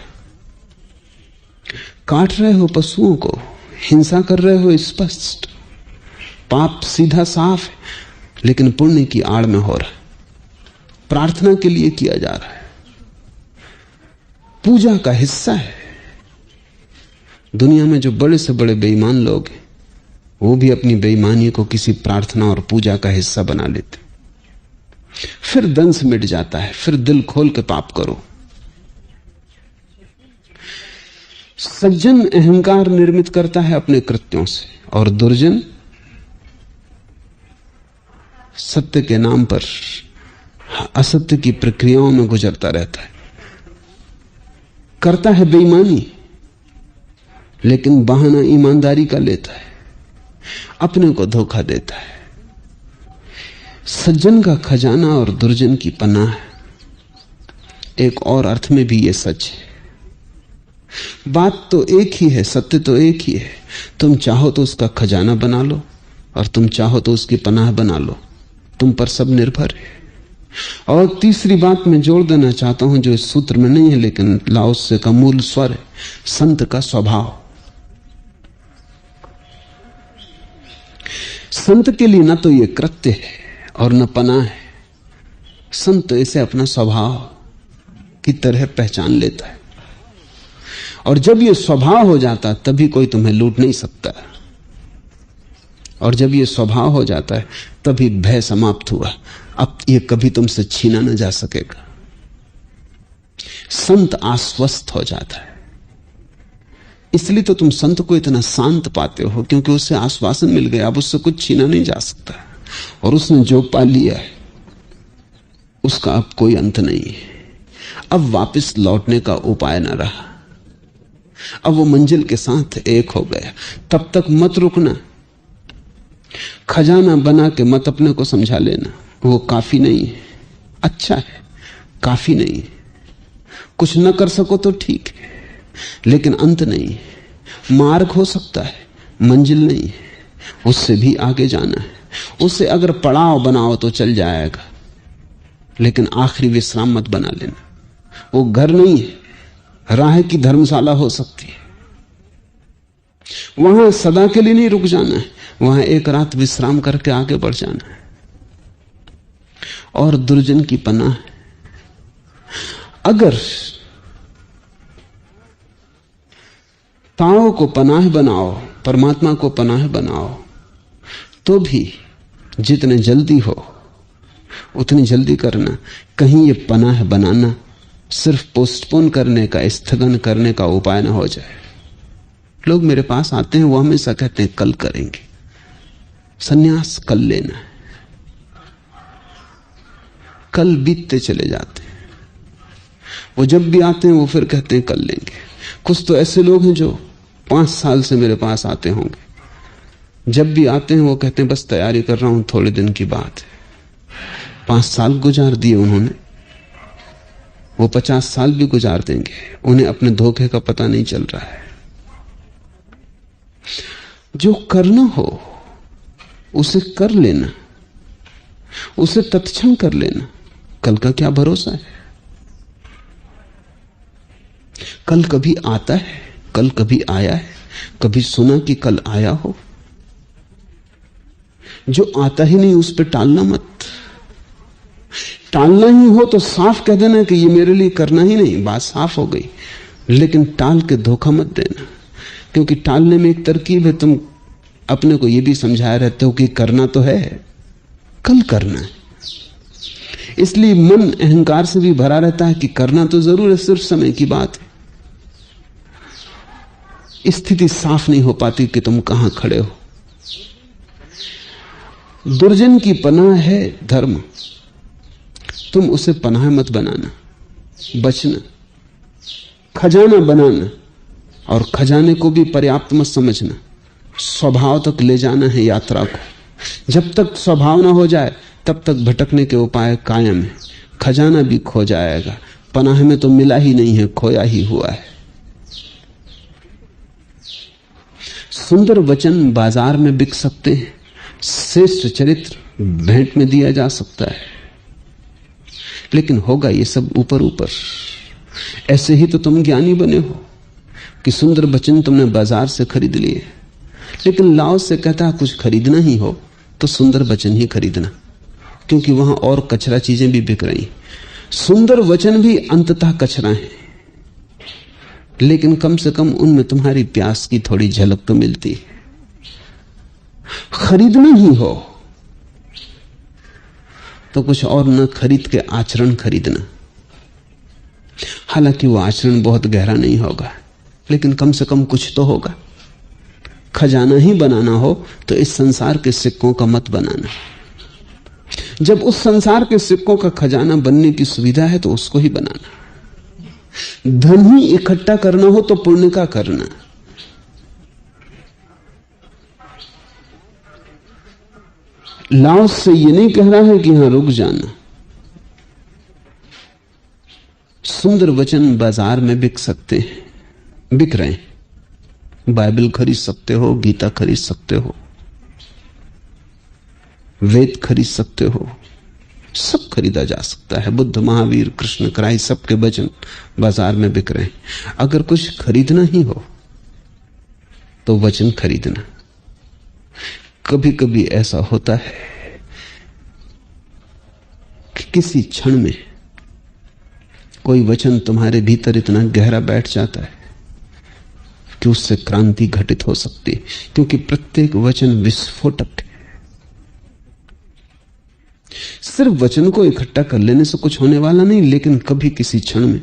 S2: काट रहे हो पशुओं को, हिंसा कर रहे हो, स्पष्ट पाप सीधा साफ है, लेकिन पुण्य की आड़ में हो रहा है, प्रार्थना के लिए किया जा रहा है, पूजा का हिस्सा है। दुनिया में जो बड़े से बड़े बेईमान लोग हैं, वो भी अपनी बेईमानी को किसी प्रार्थना और पूजा का हिस्सा बना लेते, फिर दंश मिट जाता है, फिर दिल खोल के पाप करो। सज्जन अहंकार निर्मित करता है अपने कृत्यों से, और दुर्जन सत्य के नाम पर असत्य की प्रक्रियाओं में गुजरता रहता है, करता है बेईमानी, लेकिन बहाना ईमानदारी का लेता है, अपने को धोखा देता है। सज्जन का खजाना और दुर्जन की पनाह। एक और अर्थ में भी यह सच है, बात तो एक ही है, सत्य तो एक ही है। तुम चाहो तो उसका खजाना बना लो और तुम चाहो तो उसकी पनाह बना लो, तुम पर सब निर्भर है। और तीसरी बात मैं जोड़ देना चाहता हूं जो इस सूत्र में नहीं है लेकिन लाओ से का मूल स्वर है, संत का स्वभाव। संत के लिए ना तो ये कृत्य है और न पनाह है, संत इसे अपना स्वभाव की तरह पहचान लेता है। और जब ये स्वभाव हो जाता तभी कोई तुम्हें लूट नहीं सकता, और जब ये स्वभाव हो जाता है तभी भय समाप्त हुआ, अब ये कभी तुमसे छीना न जा सकेगा। संत आश्वस्त हो जाता है, इसलिए तो तुम संत को इतना शांत पाते हो, क्योंकि उससे आश्वासन मिल गया, अब उससे कुछ छीना नहीं जा सकता, और उसने जो पा लिया है उसका अब कोई अंत नहीं है। अब वापस लौटने का उपाय न रहा, अब वो मंजिल के साथ एक हो गया। तब तक मत रुकना, खजाना बना के मत अपने को समझा लेना वो काफी नहीं है। अच्छा है, काफी नहीं है। कुछ न कर सको तो ठीक है, लेकिन अंत नहीं है। मार्ग हो सकता है, मंजिल नहीं है, उससे भी आगे जाना है। उससे अगर पड़ाव बनाओ तो चल जाएगा, लेकिन आखिरी विश्राम मत बना लेना। वो घर नहीं है, राह की धर्मशाला हो सकती है। वहां सदा के लिए नहीं रुक जाना है, वहां एक रात विश्राम करके आगे बढ़ जाना है। और दुर्जन की पनाह, अगर ताओ को पनाह बनाओ, परमात्मा को पनाह बनाओ, तो भी जितने जल्दी हो उतनी जल्दी करना। कहीं ये पनाह बनाना सिर्फ पोस्टपोन करने का, स्थगन करने का उपाय ना हो जाए। लोग मेरे पास आते हैं, वो हमेशा कहते हैं कल करेंगे, सन्यास कल लेना है। कल बीतते चले जाते हैं। वो जब भी आते हैं वो फिर कहते हैं कल लेंगे। कुछ तो ऐसे लोग हैं जो 5 साल से मेरे पास आते होंगे, जब भी आते हैं वो कहते हैं बस तैयारी कर रहा हूं, थोड़े दिन की बात है। 5 साल गुजार दिए उन्होंने, वो 50 साल भी गुजार देंगे, उन्हें अपने धोखे का पता नहीं चल रहा है। जो करना हो उसे कर लेना, उसे तत्क्षण कर लेना। कल का क्या भरोसा है? कल कभी आता है, कल कभी आया है? कभी सुना कि कल आया हो? जो आता ही नहीं उस पर टालना मत। टालना ही हो तो साफ कह देना कि ये मेरे लिए करना ही नहीं, बात साफ हो गई। लेकिन टाल के धोखा मत देना, क्योंकि टालने में एक तरकीब है। तुम अपने को ये भी समझाए रहते हो कि करना तो है, कल करना है। इसलिए मन अहंकार से भी भरा रहता है कि करना तो जरूर है, सिर्फ समय की बात है। स्थिति साफ नहीं हो पाती कि तुम कहां खड़े हो। दुर्जन की पनाह है धर्म, तुम उसे पनाह मत बनाना, बचना। खजाना बनाना, और खजाने को भी पर्याप्त मत समझना। स्वभाव तक ले जाना है यात्रा को। जब तक स्वभाव ना हो जाए तब तक भटकने के उपाय कायम है। खजाना भी खो जाएगा, पनाह में तो मिला ही नहीं है, खोया ही हुआ है। सुंदर वचन बाजार में बिक सकते हैं, श्रेष्ठ चरित्र भेंट में दिया जा सकता है, लेकिन होगा ये सब ऊपर ऊपर। ऐसे ही तो तुम ज्ञानी बने हो कि सुंदर वचन तुमने बाजार से खरीद लिए। लेकिन लाओ से कहता है कुछ खरीदना ही हो तो सुंदर वचन ही खरीदना, क्योंकि वहां और कचरा चीजें भी बिक रही। सुंदर वचन भी अंततः कचरा है, लेकिन कम से कम उनमें तुम्हारी प्यास की थोड़ी झलक तो मिलती है। खरीदना ही हो तो कुछ और न खरीद के आचरण खरीदना। हालांकि वो आचरण बहुत गहरा नहीं होगा, लेकिन कम से कम कुछ तो होगा। खजाना ही बनाना हो तो इस संसार के सिक्कों का मत बनाना। जब उस संसार के सिक्कों का खजाना बनने की सुविधा है तो उसको ही बनाना। धन ही इकट्ठा करना हो तो पुण्य का करना। लाओस से ये नहीं कह रहा है कि यहां रुक जाना। सुंदर वचन बाजार में बिक सकते हैं, बिक रहे हैं। बाइबल खरीद सकते हो, गीता खरीद सकते हो, वेद खरीद सकते हो, सब खरीदा जा सकता है। बुद्ध, महावीर, कृष्ण, क्राइस्ट, सबके वचन बाजार में बिक रहे हैं। अगर कुछ खरीदना ही हो तो वचन खरीदना। कभी कभी ऐसा होता है कि किसी क्षण में कोई वचन तुम्हारे भीतर इतना गहरा बैठ जाता है कि उससे क्रांति घटित हो सकती है, क्योंकि प्रत्येक वचन विस्फोटक है। सिर्फ वचन को इकट्ठा कर लेने से कुछ होने वाला नहीं, लेकिन कभी किसी क्षण में,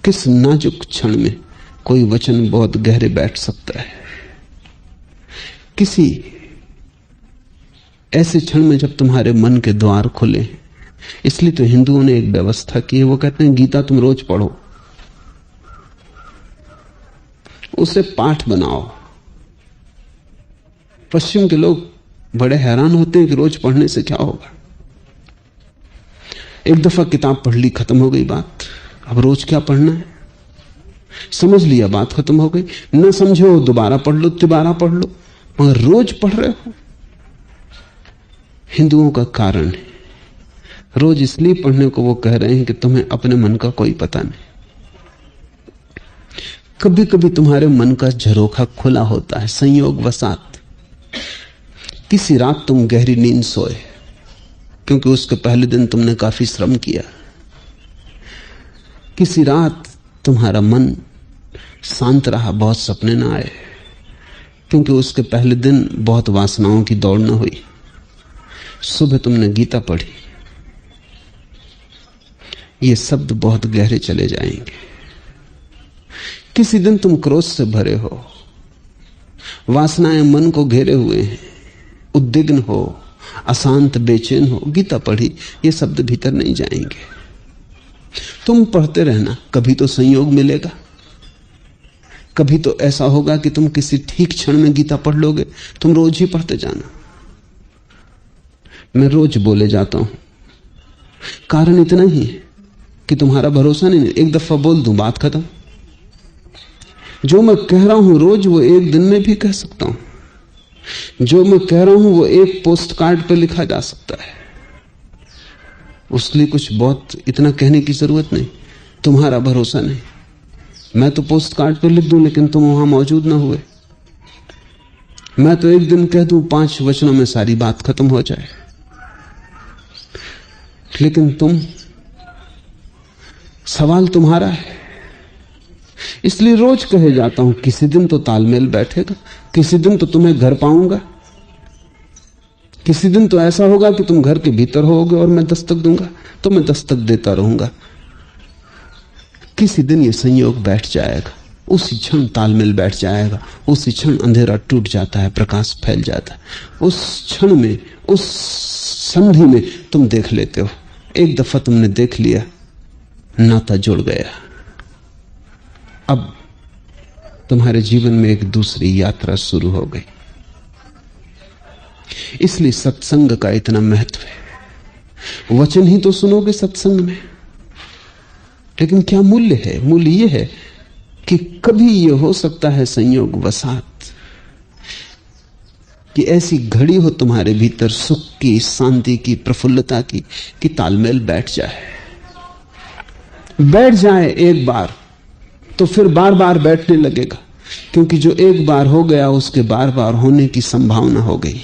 S2: किस नाजुक क्षण में कोई वचन बहुत गहरे बैठ सकता है। किसी ऐसे क्षण में जब तुम्हारे मन के द्वार खुले। इसलिए तो हिंदुओं ने एक व्यवस्था की है, वो कहते हैं गीता तुम रोज पढ़ो, उसे पाठ बनाओ। पश्चिम के लोग बड़े हैरान होते हैं कि रोज पढ़ने से क्या होगा। एक दफा किताब पढ़ ली, खत्म हो गई बात। अब रोज क्या पढ़ना है, समझ लिया, बात खत्म हो गई। न समझे हो दोबारा पढ़ लो, तिबारा पढ़ लो, मगर रोज पढ़ रहे हो। हिंदुओं का कारण है, रोज इसलिए पढ़ने को वो कह रहे हैं कि तुम्हें अपने मन का कोई पता नहीं। कभी कभी तुम्हारे मन का झरोखा खुला होता है, संयोग वसात। किसी रात तुम गहरी नींद सोए क्योंकि उसके पहले दिन तुमने काफी श्रम किया। किसी रात तुम्हारा मन शांत रहा, बहुत सपने ना आए क्योंकि उसके पहले दिन बहुत वासनाओं की दौड़ न हुई। सुबह तुमने गीता पढ़ी। ये शब्द बहुत गहरे चले जाएंगे। किसी दिन तुम क्रोध से भरे हो, वासनाएं मन को घेरे हुए हैं, उद्विग्न हो, अशांत, बेचैन हो, गीता पढ़ी, ये शब्द भीतर नहीं जाएंगे। तुम पढ़ते रहना, कभी तो संयोग मिलेगा, कभी तो ऐसा होगा कि तुम किसी ठीक क्षण में गीता पढ़ लोगे। तुम रोज ही पढ़ते जाना। मैं रोज बोले जाता हूं, कारण इतना ही है कि तुम्हारा भरोसा नहीं। एक दफा बोल दूं, बात खत्म। जो मैं कह रहा हूं रोज, वो एक दिन में भी कह सकता हूं। जो मैं कह रहा हूं वो एक पोस्ट कार्ड पर लिखा जा सकता है। उसके लिए कुछ बहुत इतना कहने की जरूरत नहीं। तुम्हारा भरोसा नहीं। मैं तो पोस्ट कार्ड पर लिख दूं, लेकिन तुम वहां मौजूद ना हुए। मैं तो एक दिन कह दूं, 5 वचनों में सारी बात खत्म हो जाए, लेकिन तुम, सवाल तुम्हारा है। इसलिए रोज कहे जाता हूं, किसी दिन तो तालमेल बैठेगा, किसी दिन तो तुम्हें घर पाऊंगा, किसी दिन तो ऐसा होगा कि तुम घर के भीतर होगे और मैं दस्तक दूंगा, तो मैं दस्तक देता रहूंगा। किसी दिन ये संयोग बैठ जाएगा, उसी क्षण तालमेल बैठ जाएगा, उसी क्षण अंधेरा टूट जाता है, प्रकाश फैल जाता है। उस क्षण में, उस संधि में तुम देख लेते हो। एक दफा तुमने देख लिया, नाता जुड़ गया। अब तुम्हारे जीवन में एक दूसरी यात्रा शुरू हो गई। इसलिए सत्संग का इतना महत्व है। वचन ही तो सुनोगे सत्संग में, लेकिन क्या मूल्य है? मूल्य यह है कि कभी यह हो सकता है संयोग वसात कि ऐसी घड़ी हो तुम्हारे भीतर सुख की, शांति की, प्रफुल्लता की, कि तालमेल बैठ जाए एक बार, तो फिर बार बार बैठने लगेगा, क्योंकि जो एक बार हो गया उसके बार बार होने की संभावना हो गई।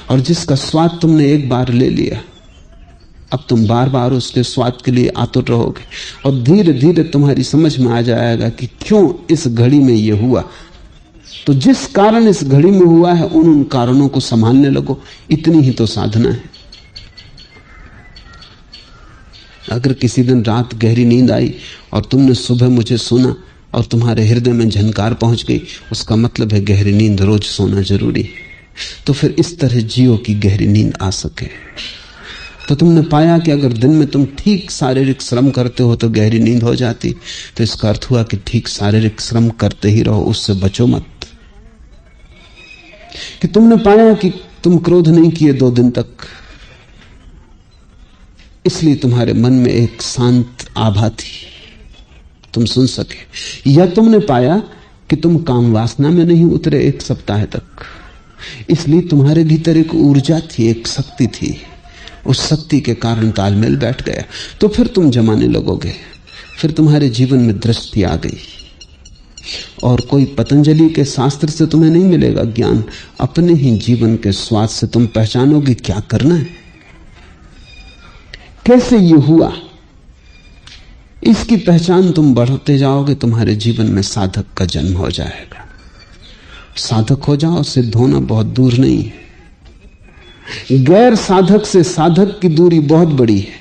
S2: और जिसका स्वाद तुमने एक बार ले लिया, अब तुम बार बार उसके स्वाद के लिए आतुर रहोगे। और धीरे धीरे तुम्हारी समझ में आ जाएगा कि क्यों इस घड़ी में यह हुआ। तो जिस कारण इस घड़ी में हुआ है, उन कारणों को संभालने लगो। इतनी ही तो साधना है। अगर किसी दिन रात गहरी नींद आई और तुमने सुबह मुझे सुना और तुम्हारे हृदय में झनकार पहुंच गई, उसका मतलब है गहरी नींद रोज सोना जरूरी है। तो फिर इस तरह जियो की गहरी नींद आ सके। तो तुमने पाया कि अगर दिन में तुम ठीक शारीरिक श्रम करते हो तो गहरी नींद हो जाती। तो इसका अर्थ हुआ कि ठीक शारीरिक श्रम करते ही रहो, उससे बचो मत। कि तुमने पाया कि तुम क्रोध नहीं किए 2 दिन तक, इसलिए तुम्हारे मन में एक शांत आभा थी, तुम सुन सके। या तुमने पाया कि तुम काम वासना में नहीं उतरे 1 सप्ताह तक, इसलिए तुम्हारे भीतर एक ऊर्जा थी, एक शक्ति थी। उस शक्ति के कारण तालमेल बैठ गया, तो फिर तुम जमाने लगोगे, फिर तुम्हारे जीवन में दृष्टि आ गई। और कोई पतंजलि के शास्त्र से तुम्हें नहीं मिलेगा ज्ञान, अपने ही जीवन के स्वाद से तुम पहचानोगे क्या करना है, कैसे ये हुआ। इसकी पहचान तुम बढ़ते जाओगे, तुम्हारे जीवन में साधक का जन्म हो जाएगा। साधक हो जाओ, सिद्ध होना बहुत दूर नहीं है। गैर साधक से साधक की दूरी बहुत बड़ी है,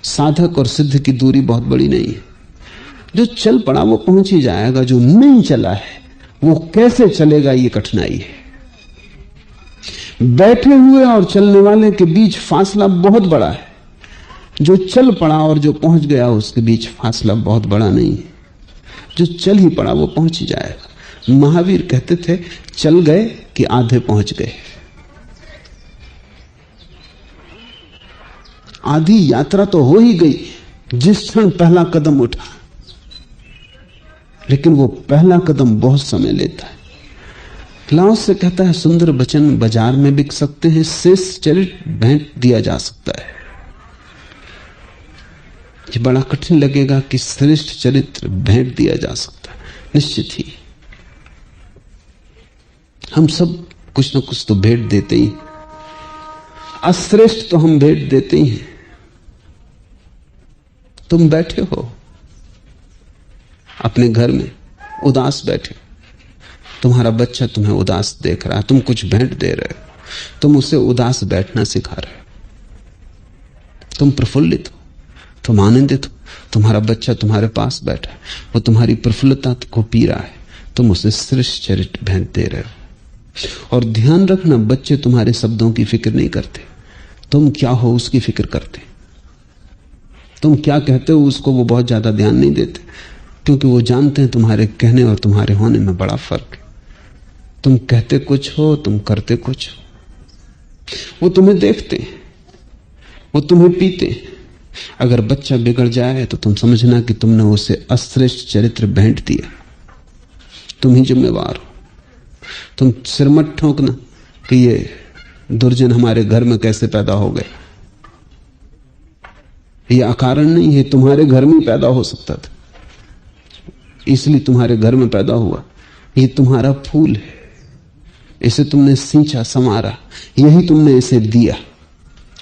S2: साधक और सिद्ध की दूरी बहुत बड़ी नहीं है। जो चल पड़ा वो पहुंच ही जाएगा, जो नहीं चला है वो कैसे चलेगा ये कठिनाई है। बैठे हुए और चलने वाले के बीच फासला बहुत बड़ा है, जो चल पड़ा और जो पहुंच गया उसके बीच फासला बहुत बड़ा नहीं है। जो चल ही पड़ा वो पहुंच ही जाएगा। महावीर कहते थे चल गए कि आधे पहुंच गए। आधी यात्रा तो हो ही गई जिस क्षण पहला कदम उठा, लेकिन वो पहला कदम बहुत समय लेता है। लाओस से कहता है सुंदर वचन बाजार में बिक सकते हैं, शेष चरित्र भेंट दिया जा सकता है। ये बड़ा कठिन लगेगा कि श्रेष्ठ चरित्र भेंट दिया जा सकता है। निश्चित ही हम सब कुछ न कुछ तो भेंट देते ही, अश्रेष्ठ तो हम भेंट देते ही हैं। तुम बैठे हो अपने घर में उदास बैठे, तुम्हारा बच्चा तुम्हें उदास देख रहा है, तुम कुछ भेंट दे रहे हो, तुम उसे उदास बैठना सिखा रहे हो। तुम प्रफुल्लित हो, तुम आनंदित हो, तुम्हारा बच्चा तुम्हारे पास बैठा है, वो तुम्हारी प्रफुल्लता को पी रहा है, तुम उसे श्रेष्ठ चरित्र भेंट दे रहे हो। और ध्यान रखना, बच्चे तुम्हारे शब्दों की फिक्र नहीं करते, तुम क्या हो उसकी फिक्र करते। तुम क्या कहते हो उसको वो बहुत ज्यादा ध्यान नहीं देते, क्योंकि वो जानते हैं तुम्हारे कहने और तुम्हारे होने में बड़ा फर्क है। तुम कहते कुछ हो, तुम करते कुछ हो। वो तुम्हें देखते हैं, वो तुम्हें पीते हैं। अगर बच्चा बिगड़ जाए तो तुम समझना कि तुमने उसे अश्रेष्ठ चरित्र भेंट दिया, तुम ही जिम्मेवार हो। तुम सिर मत ठोकना कि ये दुर्जन हमारे घर में कैसे पैदा हो गए। ये अकारण नहीं है, तुम्हारे घर में पैदा हो सकता था, इसलिए तुम्हारे घर में पैदा हुआ। ये तुम्हारा फूल है, इसे तुमने सींचा संवारा, यही तुमने इसे दिया।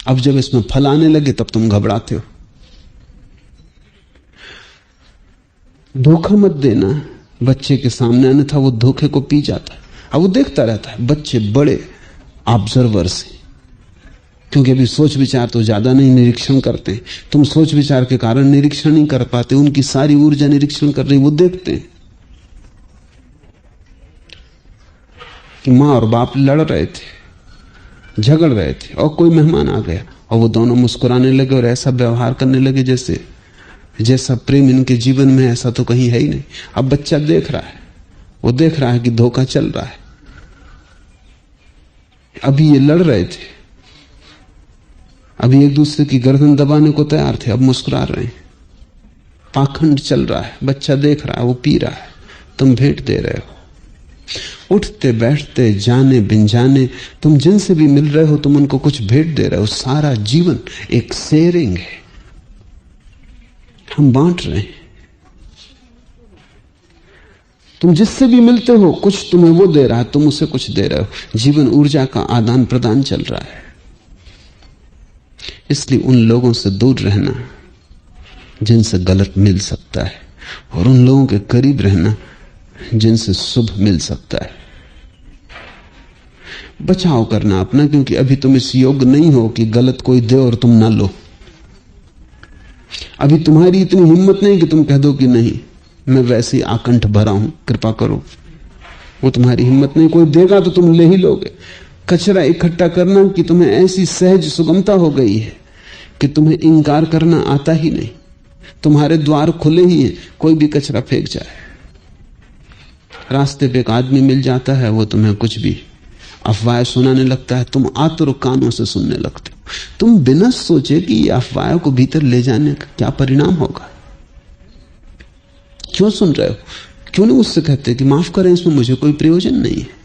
S2: अब जब इसमें फल आने लगे तब तुम घबराते हो। धोखा मत देना बच्चे के सामने, अन्यथा वो धोखे को पी जाता है। अब वो देखता रहता है। बच्चे बड़े ऑब्जर्वर्स हैं, क्योंकि अभी सोच विचार तो ज्यादा नहीं, निरीक्षण करते हैं। तुम सोच विचार के कारण निरीक्षण नहीं कर पाते, उनकी सारी ऊर्जा निरीक्षण कर रही, वो देखते हैं कि मां और बाप लड़ रहे थे, झगड़ रहे थे, और कोई मेहमान आ गया और वो दोनों मुस्कुराने लगे और ऐसा व्यवहार करने लगे जैसा प्रेम इनके जीवन में ऐसा तो कहीं है ही नहीं। अब बच्चा देख रहा है, वो देख रहा है कि धोखा चल रहा है। अभी ये लड़ रहे थे, अभी एक दूसरे की गर्दन दबाने को तैयार थे, अब मुस्कुरा रहे हैं। पाखंड चल रहा है, बच्चा देख रहा है, वो पी रहा है, तुम भेंट दे रहे हो। उठते बैठते जाने बिन जाने तुम जिनसे भी मिल रहे हो, तुम उनको कुछ भेंट दे रहे हो। सारा जीवन एक शेयरिंग है, हम बांट रहे हैं। तुम जिससे भी मिलते हो कुछ तुम्हें वो दे रहा है, तुम उसे कुछ दे रहे हो। जीवन ऊर्जा का आदान प्रदान चल रहा है। इसलिए उन लोगों से दूर रहना जिनसे गलत मिल सकता है, और उन लोगों के करीब रहना जिनसे शुभ मिल सकता है। बचाव करना अपना, क्योंकि अभी तुम इस योग्य नहीं हो कि गलत कोई दे और तुम ना लो। अभी तुम्हारी इतनी हिम्मत नहीं कि तुम कह दो कि नहीं मैं वैसे ही आकंठ भरा हूं, कृपा करो। वो तुम्हारी हिम्मत नहीं। कोई देगा तो तुम ले ही लोगे। कचरा इकट्ठा करना कि तुम्हें ऐसी सहज सुगमता हो गई है कि तुम्हें इंकार करना आता ही नहीं। तुम्हारे द्वार खुले ही हैं, कोई भी कचरा फेंक जाए। रास्ते पे एक आदमी मिल जाता है, वो तुम्हें कुछ भी अफवाह सुनाने लगता है, तुम आतुर कानों से सुनने लगते हो। तुम बिना सोचे कि ये अफवाह को भीतर ले जाने का क्या परिणाम होगा। क्यों सुन रहे हो? क्यों नहीं उससे कहते कि माफ करें, इसमें मुझे कोई प्रयोजन नहीं है।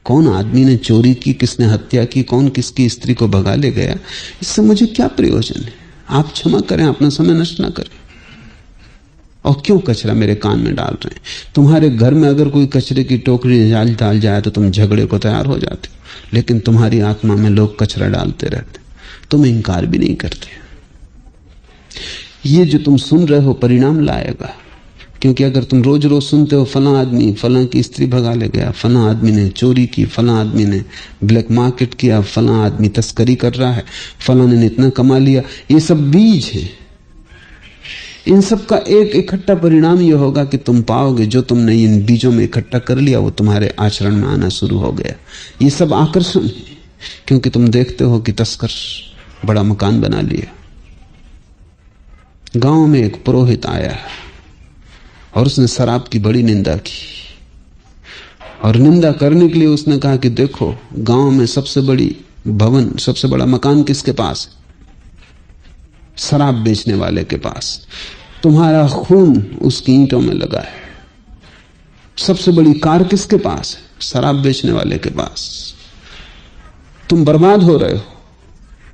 S2: कौन आदमी ने चोरी की, किसने हत्या की, कौन किसकी स्त्री को भगा ले गया, इससे मुझे क्या प्रयोजन है। आप क्षमा करें, अपना समय नष्ट ना करें। और क्यों कचरा मेरे कान में डाल रहे हैं? तुम्हारे घर में अगर कोई कचरे की टोकरी डाल जाए तो तुम झगड़े को तैयार हो जाते हो, लेकिन तुम्हारी आत्मा में लोग कचरा डालते रहते, तुम इनकार भी नहीं करते। ये जो तुम सुन रहे हो परिणाम लाएगा, क्योंकि अगर तुम रोज रोज सुनते हो फला आदमी फला की स्त्री भगा ले गया, फला आदमी ने चोरी की, फला आदमी ने ब्लैक मार्केट किया, फला आदमी तस्करी कर रहा है, फला ने इतना कमा लिया, ये सब बीज है। इन सब का एक इकट्ठा परिणाम यह होगा कि तुम पाओगे जो तुमने इन बीजों में इकट्ठा कर लिया वो तुम्हारे आचरण में आना शुरू हो गया। ये सब आकर्षण है, क्योंकि तुम देखते हो कि तस्कर बड़ा मकान बना लिया। गांव में एक पुरोहित आया और उसने शराब की बड़ी निंदा की, और निंदा करने के लिए उसने कहा कि देखो गांव में सबसे बड़ी भवन, सबसे बड़ा मकान किसके पास है? शराब बेचने वाले के पास। तुम्हारा खून उसकी ईंटों में लगा है। सबसे बड़ी कार किसके पास है? शराब बेचने वाले के पास। तुम बर्बाद हो रहे हो,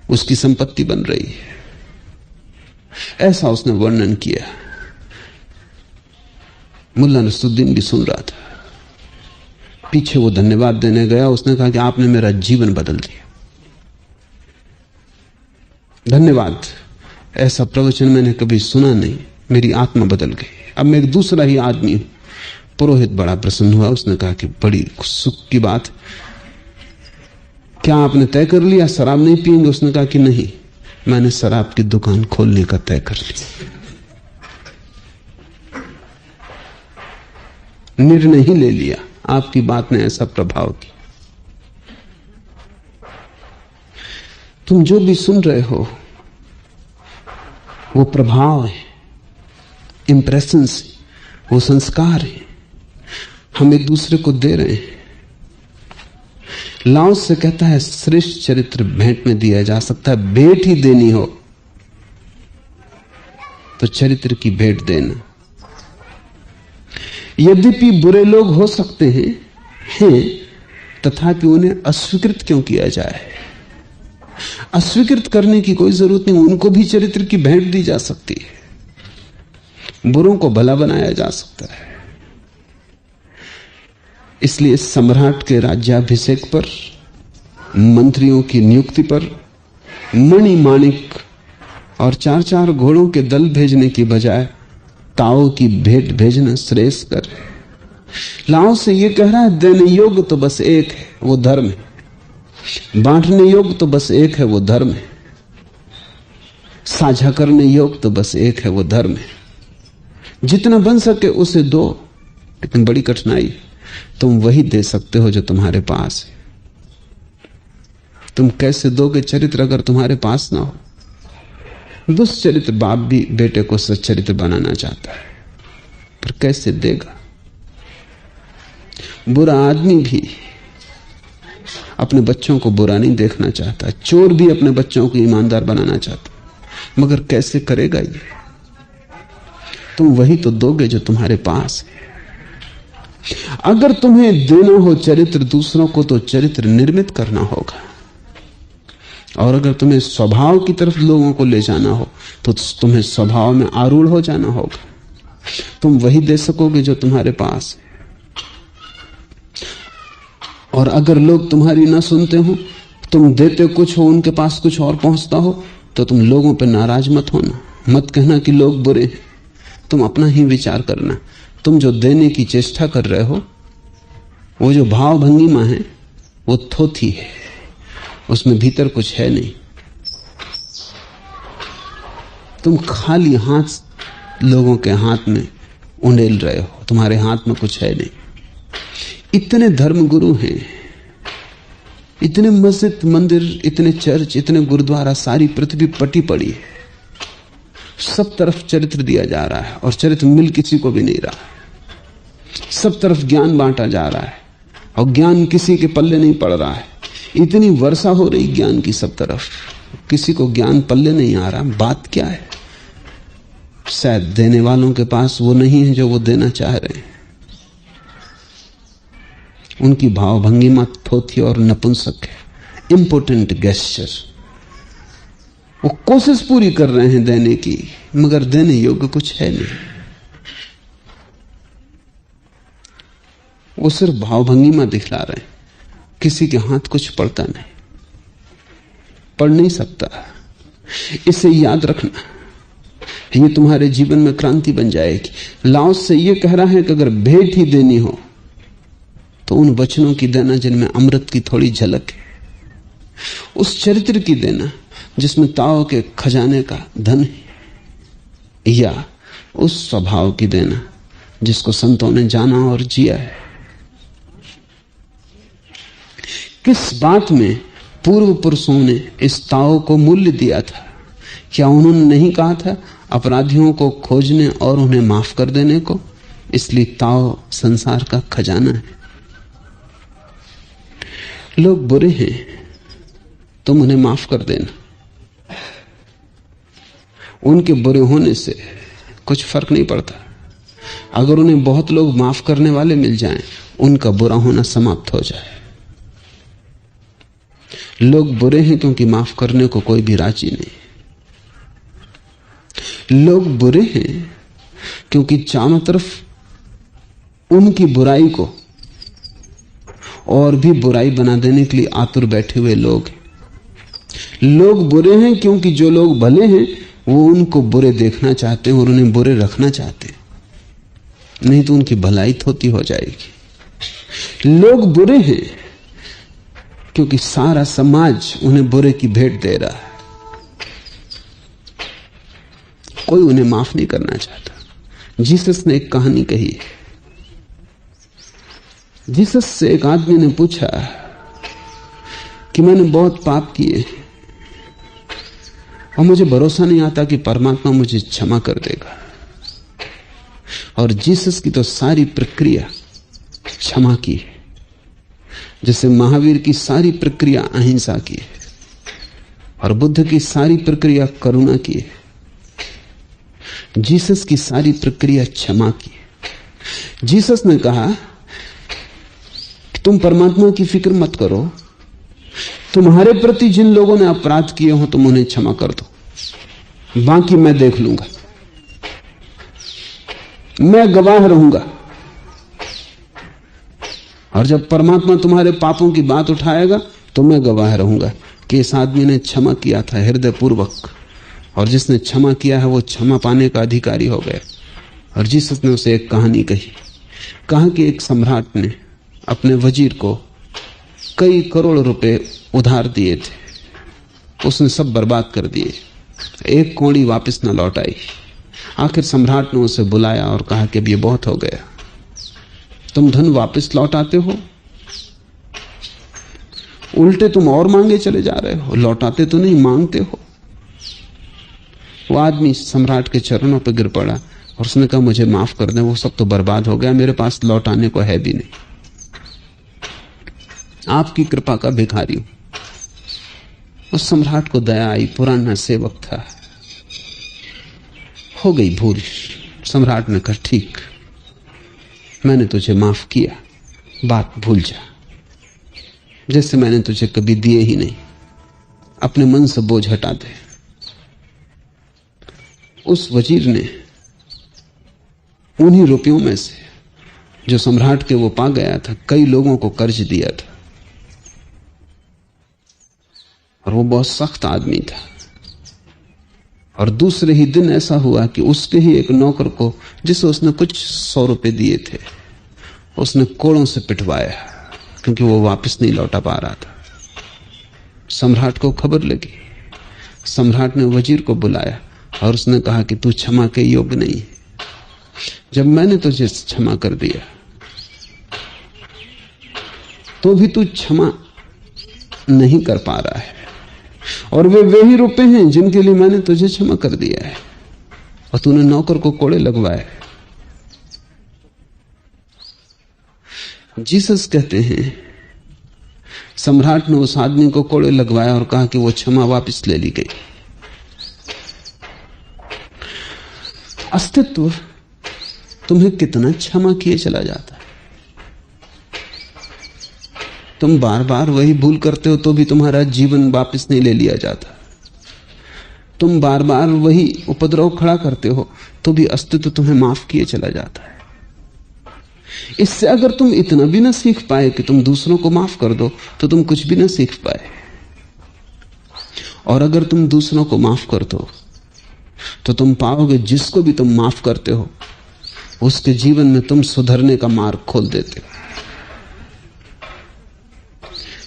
S2: उसकी संपत्ति बन रही है। ऐसा उसने वर्णन किया। मुल्ला नसरुद्दीन भी सुन रहा था। पीछे वो धन्यवाद देने गया, उसने कहा कि आपने मेरा जीवन बदल दिया। धन्यवाद, ऐसा प्रवचन मैंने कभी सुना नहीं, मेरी आत्मा बदल गई, अब मैं एक दूसरा ही आदमी हूं। पुरोहित बड़ा प्रसन्न हुआ, उसने कहा कि बड़ी सुख की बात, क्या आपने तय कर लिया शराब नहीं पिएंगे? उसने कहा कि नहीं, मैंने शराब की दुकान खोलने का तय कर लिया, निर्णय ही ले लिया। आपकी बात ने ऐसा प्रभाव किया। तुम जो भी सुन रहे हो वो प्रभाव है, इंप्रेशंस, वो संस्कार है, हम एक दूसरे को दे रहे हैं। लाओस से कहता है श्रेष्ठ चरित्र भेंट में दिया जा सकता है, भेंट ही देनी हो तो चरित्र की भेंट देना। यद्यपि बुरे लोग हो सकते हैं, तथापि उन्हें अस्वीकृत क्यों किया जाए? अस्वीकृत करने की कोई जरूरत नहीं, उनको भी चरित्र की भेंट दी जा सकती है, बुरों को भला बनाया जा सकता है। इसलिए सम्राट के राज्याभिषेक पर, मंत्रियों की नियुक्ति पर मणि माणिक और 4-4 घोड़ों के दल भेजने की बजाय ताओ की भेंट भेजना श्रेष्ठ कर। लाओ से यह कह रहा है देने योग्य तो बस एक है, वो धर्म है। बांटने योग्य तो बस एक है, वो धर्म है। साझा करने योग्य तो बस एक है, वो धर्म है। जितना बन सके उसे दो, लेकिन बड़ी कठिनाई, तुम वही दे सकते हो जो तुम्हारे पास है। तुम कैसे दोगे चरित्र अगर तुम्हारे पास ना हो? दुष्चरित्र बाप भी बेटे को सच्चरित्र बनाना चाहता है, पर कैसे देगा? बुरा आदमी भी अपने बच्चों को बुरा नहीं देखना चाहता, चोर भी अपने बच्चों को ईमानदार बनाना चाहता, मगर कैसे करेगा ये? तुम वही तो दोगे जो तुम्हारे पास है। अगर तुम्हें देना हो चरित्र दूसरों को, तो चरित्र निर्मित करना होगा। और अगर तुम्हें स्वभाव की तरफ लोगों को ले जाना हो, तो तुम्हें स्वभाव में आरूढ़ हो जाना होगा। तुम वही दे सकोगे जो तुम्हारे पास है। और अगर लोग तुम्हारी ना सुनते हो, तुम देते कुछ हो, उनके पास कुछ और पहुंचता हो, तो तुम लोगों पर नाराज मत होना, मत कहना कि लोग बुरे हैं। तुम अपना ही विचार करना। तुम जो देने की चेष्टा कर रहे हो, वो जो भाव भंगिमा है, वो थोथी है, उसमें भीतर कुछ है नहीं। तुम खाली हाथ लोगों के हाथ में उंडेल रहे हो, तुम्हारे हाथ में कुछ है नहीं। इतने धर्मगुरु हैं, इतने मस्जिद मंदिर, इतने चर्च, इतने गुरुद्वारा, सारी पृथ्वी पटी पड़ी है, सब तरफ चरित्र दिया जा रहा है और चरित्र मिल किसी को भी नहीं रहा। सब तरफ ज्ञान बांटा जा रहा है और ज्ञान किसी के पल्ले नहीं पड़ रहा है। इतनी वर्षा हो रही ज्ञान की सब तरफ, किसी को ज्ञान पल्ले नहीं आ रहा। बात क्या है? शायद देने वालों के पास वो नहीं है जो वो देना चाह रहे हैं। उनकी भावभंगिमा थोथी और नपुंसक है, इम्पोर्टेंट गेस्चर। वो कोशिश पूरी कर रहे हैं देने की, मगर देने योग्य कुछ है नहीं। वो सिर्फ भावभंगिमा दिखला रहे हैं, किसी के हाथ कुछ पड़ता नहीं, पढ़ नहीं सकता। इसे याद रखना, ये तुम्हारे जीवन में क्रांति बन जाएगी। लाओस से ये कह रहा है कि अगर भेंट ही देनी हो तो उन वचनों की देना जिनमें अमृत की थोड़ी झलक है, उस चरित्र की देना जिसमें ताओ के खजाने का धन है, या उस स्वभाव की देना जिसको संतों ने जाना और जिया है। किस बात में पूर्व पुरुषों ने इस ताओ को मूल्य दिया था? क्या उन्होंने नहीं कहा था अपराधियों को खोजने और उन्हें माफ कर देने को? इसलिए ताओ संसार का खजाना है। लोग बुरे हैं, तुम उन्हें माफ कर देना। उनके बुरे होने से कुछ फर्क नहीं पड़ता। अगर उन्हें बहुत लोग माफ करने वाले मिल जाएं, उनका बुरा होना समाप्त हो जाए। लोग बुरे हैं क्योंकि माफ करने को कोई भी राजी नहीं। लोग बुरे हैं क्योंकि चारों तरफ उनकी बुराई को और भी बुराई बना देने के लिए आतुर बैठे हुए लोग हैं। लोग बुरे हैं क्योंकि जो लोग भले हैं वो उनको बुरे देखना चाहते हैं और उन्हें बुरे रखना चाहते हैं, नहीं तो उनकी भलाई थोती हो जाएगी। लोग बुरे हैं क्योंकि सारा समाज उन्हें बुरे की भेंट दे रहा है। कोई उन्हें माफ नहीं करना चाहता। जीसस ने एक कहानी कही है। जीसस से एक आदमी ने पूछा कि मैंने बहुत पाप किए और मुझे भरोसा नहीं आता कि परमात्मा मुझे क्षमा कर देगा। और जीसस की तो सारी प्रक्रिया क्षमा की है, जैसे महावीर की सारी प्रक्रिया अहिंसा की है और बुद्ध की सारी प्रक्रिया करुणा की है। जीसस की सारी प्रक्रिया क्षमा की है। जीसस ने कहा कि तुम परमात्मा की फिक्र मत करो, तुम्हारे प्रति जिन लोगों ने अपराध किए हो तुम उन्हें क्षमा कर दो, बाकी मैं देख लूंगा, मैं गवाह रहूंगा। और जब परमात्मा तुम्हारे पापों की बात उठाएगा तो मैं गवाह रहूंगा कि इस आदमी ने क्षमा किया था हृदय पूर्वक, और जिसने क्षमा किया है वो क्षमा पाने का अधिकारी हो गया। और जीसस ने उसे एक कहानी कही। कहा कि एक सम्राट ने अपने वजीर को कई करोड़ रुपए उधार दिए थे, उसने सब बर्बाद कर दिए, एक कौड़ी वापस न लौट आई। आखिर सम्राट ने उसे बुलाया और कहा कि अब ये बहुत हो गया, तुम धन वापस लौटाते हो, उल्टे तुम और मांगे चले जा रहे हो, लौटाते तो नहीं, मांगते हो। वो आदमी सम्राट के चरणों पर गिर पड़ा और उसने कहा मुझे माफ कर दें, वो सब तो बर्बाद हो गया, मेरे पास लौटाने को है भी नहीं, आपकी कृपा का भिखारी हूं। उस सम्राट को दया आई, पुराना सेवक था, हो गई भूल। सम्राट ने कहा ठीक, मैंने तुझे माफ किया, बात भूल जा, जैसे मैंने तुझे कभी दिए ही नहीं, अपने मन से बोझ हटा दे। उस वजीर ने उन्हीं रुपयों में से जो सम्राट के वो पा गया था कई लोगों को कर्ज दिया था, और वो बहुत सख्त आदमी था। और दूसरे ही दिन ऐसा हुआ कि उसके ही एक नौकर को, जिसे उसने कुछ 100 रुपए दिए थे, उसने कोड़ों से पिटवाया क्योंकि वो वापस नहीं लौटा पा रहा था। सम्राट को खबर लगी, सम्राट ने वजीर को बुलाया और उसने कहा कि तू क्षमा के योग्य नहीं है, जब मैंने तुझे क्षमा कर दिया तो भी तू क्षमा नहीं कर पा रहा है, और वे ही रुपए हैं जिनके लिए मैंने तुझे क्षमा कर दिया है, और तूने नौकर को कोड़े लगवाए। जीसस कहते हैं सम्राट ने उस आदमी को कोड़े लगवाया और कहा कि वो क्षमा वापस ले ली गई। अस्तित्व तुम्हें कितना क्षमा किए चला जाता है। तुम बार बार वही भूल करते हो तो भी तुम्हारा जीवन वापस नहीं ले लिया जाता। तुम बार बार वही उपद्रव खड़ा करते हो तो भी अस्तित्व तुम्हें माफ किए चला जाता है। इससे अगर तुम इतना भी ना सीख पाए कि तुम दूसरों को माफ कर दो तो तुम कुछ भी ना सीख पाए। और अगर तुम दूसरों को माफ कर दो तो तुम पाओगे जिसको भी तुम माफ करते हो उसके जीवन में तुम सुधरने का मार्ग खोल देते हो।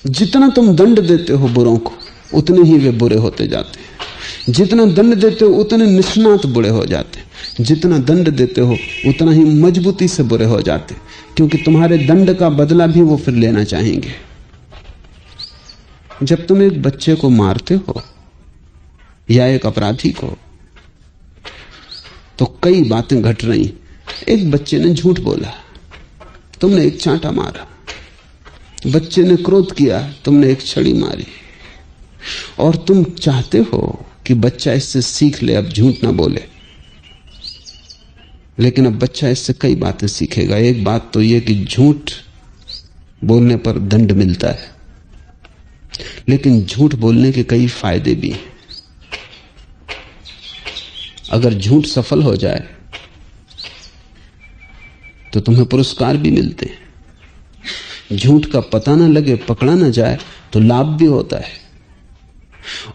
S2: जितना तुम दंड देते हो बुरों को उतने ही वे बुरे होते जाते हैं। जितना दंड देते हो उतने निष्णात बुरे हो जाते हैं। जितना दंड देते हो उतना ही मजबूती से बुरे हो जाते, क्योंकि तुम्हारे दंड का बदला भी वो फिर लेना चाहेंगे। जब तुम एक बच्चे को मारते हो या एक अपराधी को तो कई बातें घट रही। एक बच्चे ने झूठ बोला, तुमने एक चांटा मारा। बच्चे ने क्रोध किया, तुमने एक छड़ी मारी। और तुम चाहते हो कि बच्चा इससे सीख ले, अब झूठ ना बोले। लेकिन अब बच्चा इससे कई बातें सीखेगा। एक बात तो यह कि झूठ बोलने पर दंड मिलता है, लेकिन झूठ बोलने के कई फायदे भी हैं। अगर झूठ सफल हो जाए तो तुम्हें पुरस्कार भी मिलते हैं। झूठ का पता ना लगे, पकड़ा ना जाए तो लाभ भी होता है।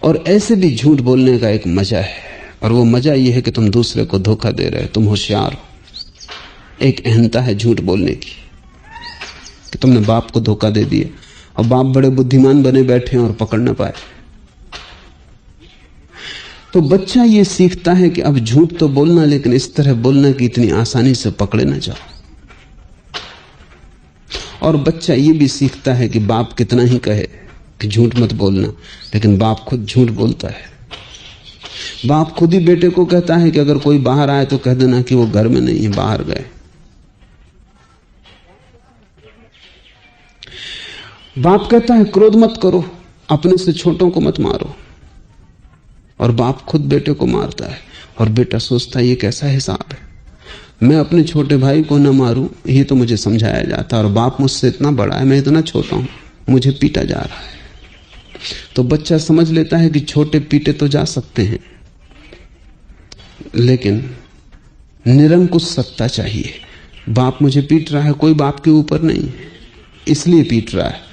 S2: और ऐसे भी झूठ बोलने का एक मजा है, और वो मजा ये है कि तुम दूसरे को धोखा दे रहे हो, तुम होशियार हो। एक अहंता है झूठ बोलने की कि तुमने बाप को धोखा दे दिया और बाप बड़े बुद्धिमान बने बैठे हैं और पकड़ ना पाए। तो बच्चा ये सीखता है कि अब झूठ तो बोलना, लेकिन इस तरह बोलना कि इतनी आसानी से पकड़े ना जाओ। और बच्चा ये भी सीखता है कि बाप कितना ही कहे कि झूठ मत बोलना, लेकिन बाप खुद झूठ बोलता है। बाप खुद ही बेटे को कहता है कि अगर कोई बाहर आए तो कह देना कि वो घर में नहीं है, बाहर गए। बाप कहता है क्रोध मत करो, अपने से छोटों को मत मारो। और बाप खुद बेटे को मारता है, और बेटा सोचता है ये कैसा हिसाब है, मैं अपने छोटे भाई को न मारूं, ये तो मुझे समझाया जाता है, और बाप मुझसे इतना बड़ा है, मैं इतना छोटा हूं, मुझे पीटा जा रहा है। तो बच्चा समझ लेता है कि छोटे पीटे तो जा सकते हैं, लेकिन निरंकुश सत्ता चाहिए। बाप मुझे पीट रहा है, कोई बाप के ऊपर नहीं, इसलिए पीट रहा है।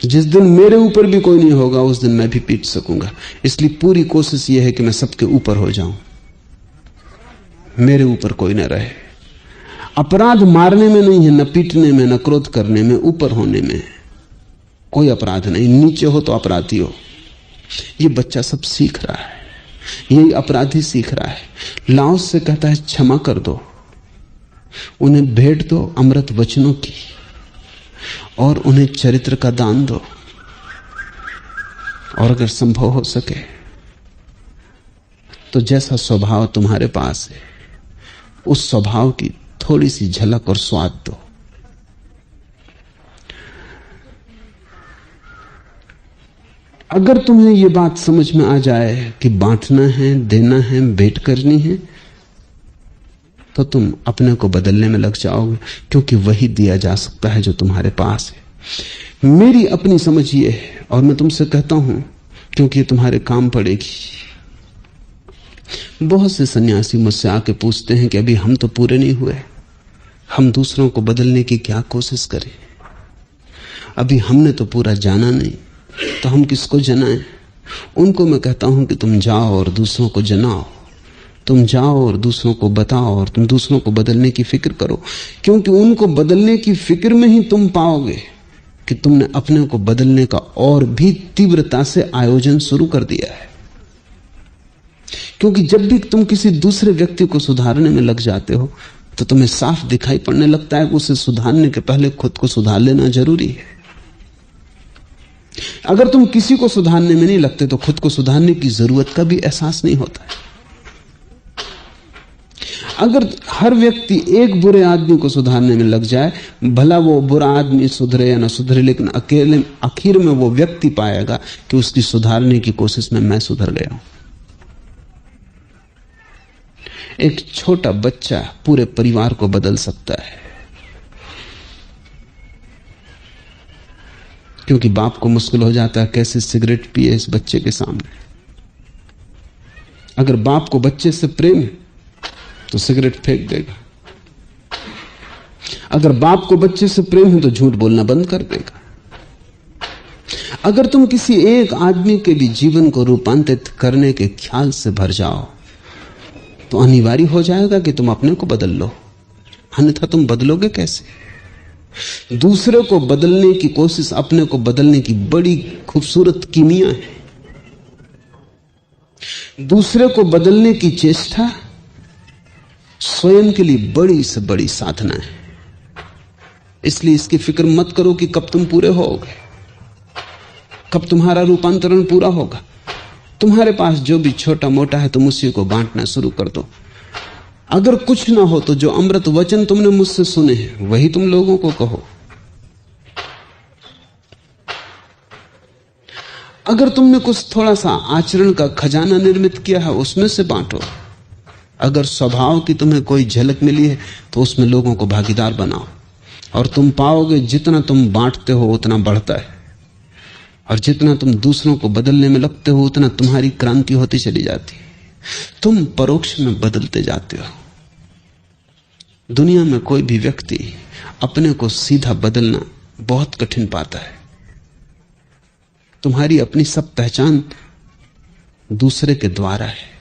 S2: जिस दिन मेरे ऊपर भी कोई नहीं होगा उस दिन मैं भी पीट सकूंगा। इसलिए पूरी कोशिश यह है कि मैं सबके ऊपर हो जाऊं, मेरे ऊपर कोई न रहे। अपराध मारने में नहीं है, न पीटने में, न क्रोध करने में, ऊपर होने में कोई अपराध नहीं। नीचे हो तो अपराधी हो। ये बच्चा सब सीख रहा है, यही अपराधी सीख रहा है। लाओस से कहता है क्षमा कर दो, उन्हें भेंट दो अमृत वचनों की, और उन्हें चरित्र का दान दो। और अगर संभव हो सके तो जैसा स्वभाव तुम्हारे पास है उस स्वभाव की थोड़ी सी झलक और स्वाद दो। अगर तुम्हें यह बात समझ में आ जाए कि बांटना है, देना है, भेंट करनी है, तो तुम अपने को बदलने में लग जाओगे, क्योंकि वही दिया जा सकता है जो तुम्हारे पास है। मेरी अपनी समझ ये है, और मैं तुमसे कहता हूं क्योंकि ये तुम्हारे काम पड़ेगी। बहुत से सन्यासी मुझसे आके पूछते हैं कि अभी हम तो पूरे नहीं हुए, हम दूसरों को बदलने की क्या कोशिश करें, अभी हमने तो पूरा जाना नहीं, तो हम किसको जनाएं। उनको मैं कहता हूं कि तुम जाओ और दूसरों को जनाओ, तुम जाओ और दूसरों को बताओ, और तुम दूसरों को बदलने की फिक्र करो, क्योंकि उनको बदलने की फिक्र में ही तुम पाओगे कि तुमने अपने को बदलने का और भी तीव्रता से आयोजन शुरू कर दिया है। क्योंकि जब भी तुम किसी दूसरे व्यक्ति को सुधारने में लग जाते हो तो तुम्हें साफ दिखाई पड़ने लगता है कि उसे सुधारने के पहले खुद को सुधार लेना जरूरी है। अगर तुम किसी को सुधारने में नहीं लगते तो खुद को सुधारने की जरूरत का भी एहसास नहीं होता है। अगर हर व्यक्ति एक बुरे आदमी को सुधारने में लग जाए, भला वो बुरा आदमी सुधरे या ना सुधरे, लेकिन अकेले आखिर में वो व्यक्ति पाएगा कि उसकी सुधारने की कोशिश में मैं सुधर गया हूं। एक छोटा बच्चा पूरे परिवार को बदल सकता है, क्योंकि बाप को मुश्किल हो जाता है कैसे सिगरेट पिए इस बच्चे के सामने। अगर बाप को बच्चे से प्रेम है तो सिगरेट फेंक देगा, अगर बाप को बच्चे से प्रेम है तो झूठ बोलना बंद कर देगा। अगर तुम किसी एक आदमी के भी जीवन को रूपांतरित करने के ख्याल से भर जाओ तो अनिवार्य हो जाएगा कि तुम अपने को बदल लो, अन्यथा तुम बदलोगे कैसे? दूसरे को बदलने की कोशिश अपने को बदलने की बड़ी खूबसूरत कीमिया है। दूसरे को बदलने की चेष्टा स्वयं के लिए बड़ी से बड़ी साधना है। इसलिए इसकी फिक्र मत करो कि कब तुम पूरे होगे, कब तुम्हारा रूपांतरण पूरा होगा। तुम्हारे पास जो भी छोटा मोटा है तुम उसी को बांटना शुरू कर दो। अगर कुछ ना हो तो जो अमृत वचन तुमने मुझसे सुने हैं वही तुम लोगों को कहो। अगर तुमने कुछ थोड़ा सा आचरण का खजाना निर्मित किया है उसमें से बांटो। अगर स्वभाव की तुम्हें कोई झलक मिली है तो उसमें लोगों को भागीदार बनाओ, और तुम पाओगे जितना तुम बांटते हो उतना बढ़ता है, और जितना तुम दूसरों को बदलने में लगते हो उतना तुम्हारी क्रांति होती चली जाती है। तुम परोक्ष में बदलते जाते हो। दुनिया में कोई भी व्यक्ति अपने को सीधा बदलना बहुत कठिन पाता है। तुम्हारी अपनी सब पहचान दूसरे के द्वारा है।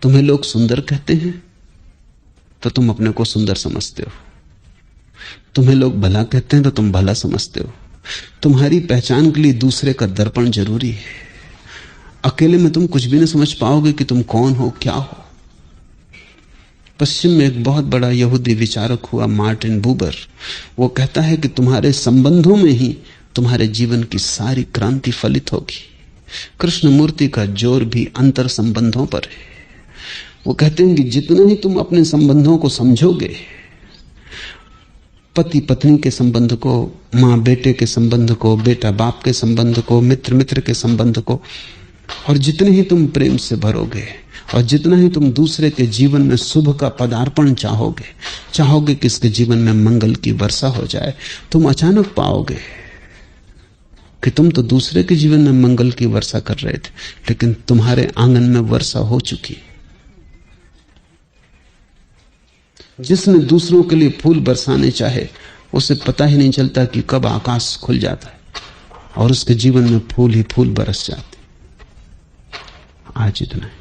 S2: तुम्हें लोग सुंदर कहते हैं तो तुम अपने को सुंदर समझते हो, तुम्हें लोग भला कहते हैं तो तुम भला समझते हो। तुम्हारी पहचान के लिए दूसरे का दर्पण जरूरी है। अकेले में तुम कुछ भी नहीं समझ पाओगे कि तुम कौन हो, क्या हो। पश्चिम में एक बहुत बड़ा यहूदी विचारक हुआ मार्टिन बूबर। वो कहता है कि तुम्हारे संबंधों में ही तुम्हारे जीवन की सारी क्रांति फलित होगी। कृष्णमूर्ति का जोर भी अंतर संबंधों पर है। वो कहते हैं कि जितना ही तुम अपने संबंधों को समझोगे, पति पत्नी के संबंध को, माँ बेटे के संबंध को, बेटा बाप के संबंध को, मित्र मित्र के संबंध को, और जितने ही तुम प्रेम से भरोगे और जितना ही तुम दूसरे के जीवन में शुभ का पदार्पण चाहोगे कि इसके जीवन में मंगल की वर्षा हो जाए, तुम अचानक पाओगे कि तुम तो दूसरे के जीवन में मंगल की वर्षा कर रहे थे, लेकिन तुम्हारे आंगन में वर्षा हो चुकी। जिसने दूसरों के लिए फूल बरसाने चाहे उसे पता ही नहीं चलता कि कब आकाश खुल जाता है और उसके जीवन में फूल ही फूल बरस जाते। आज इतना है।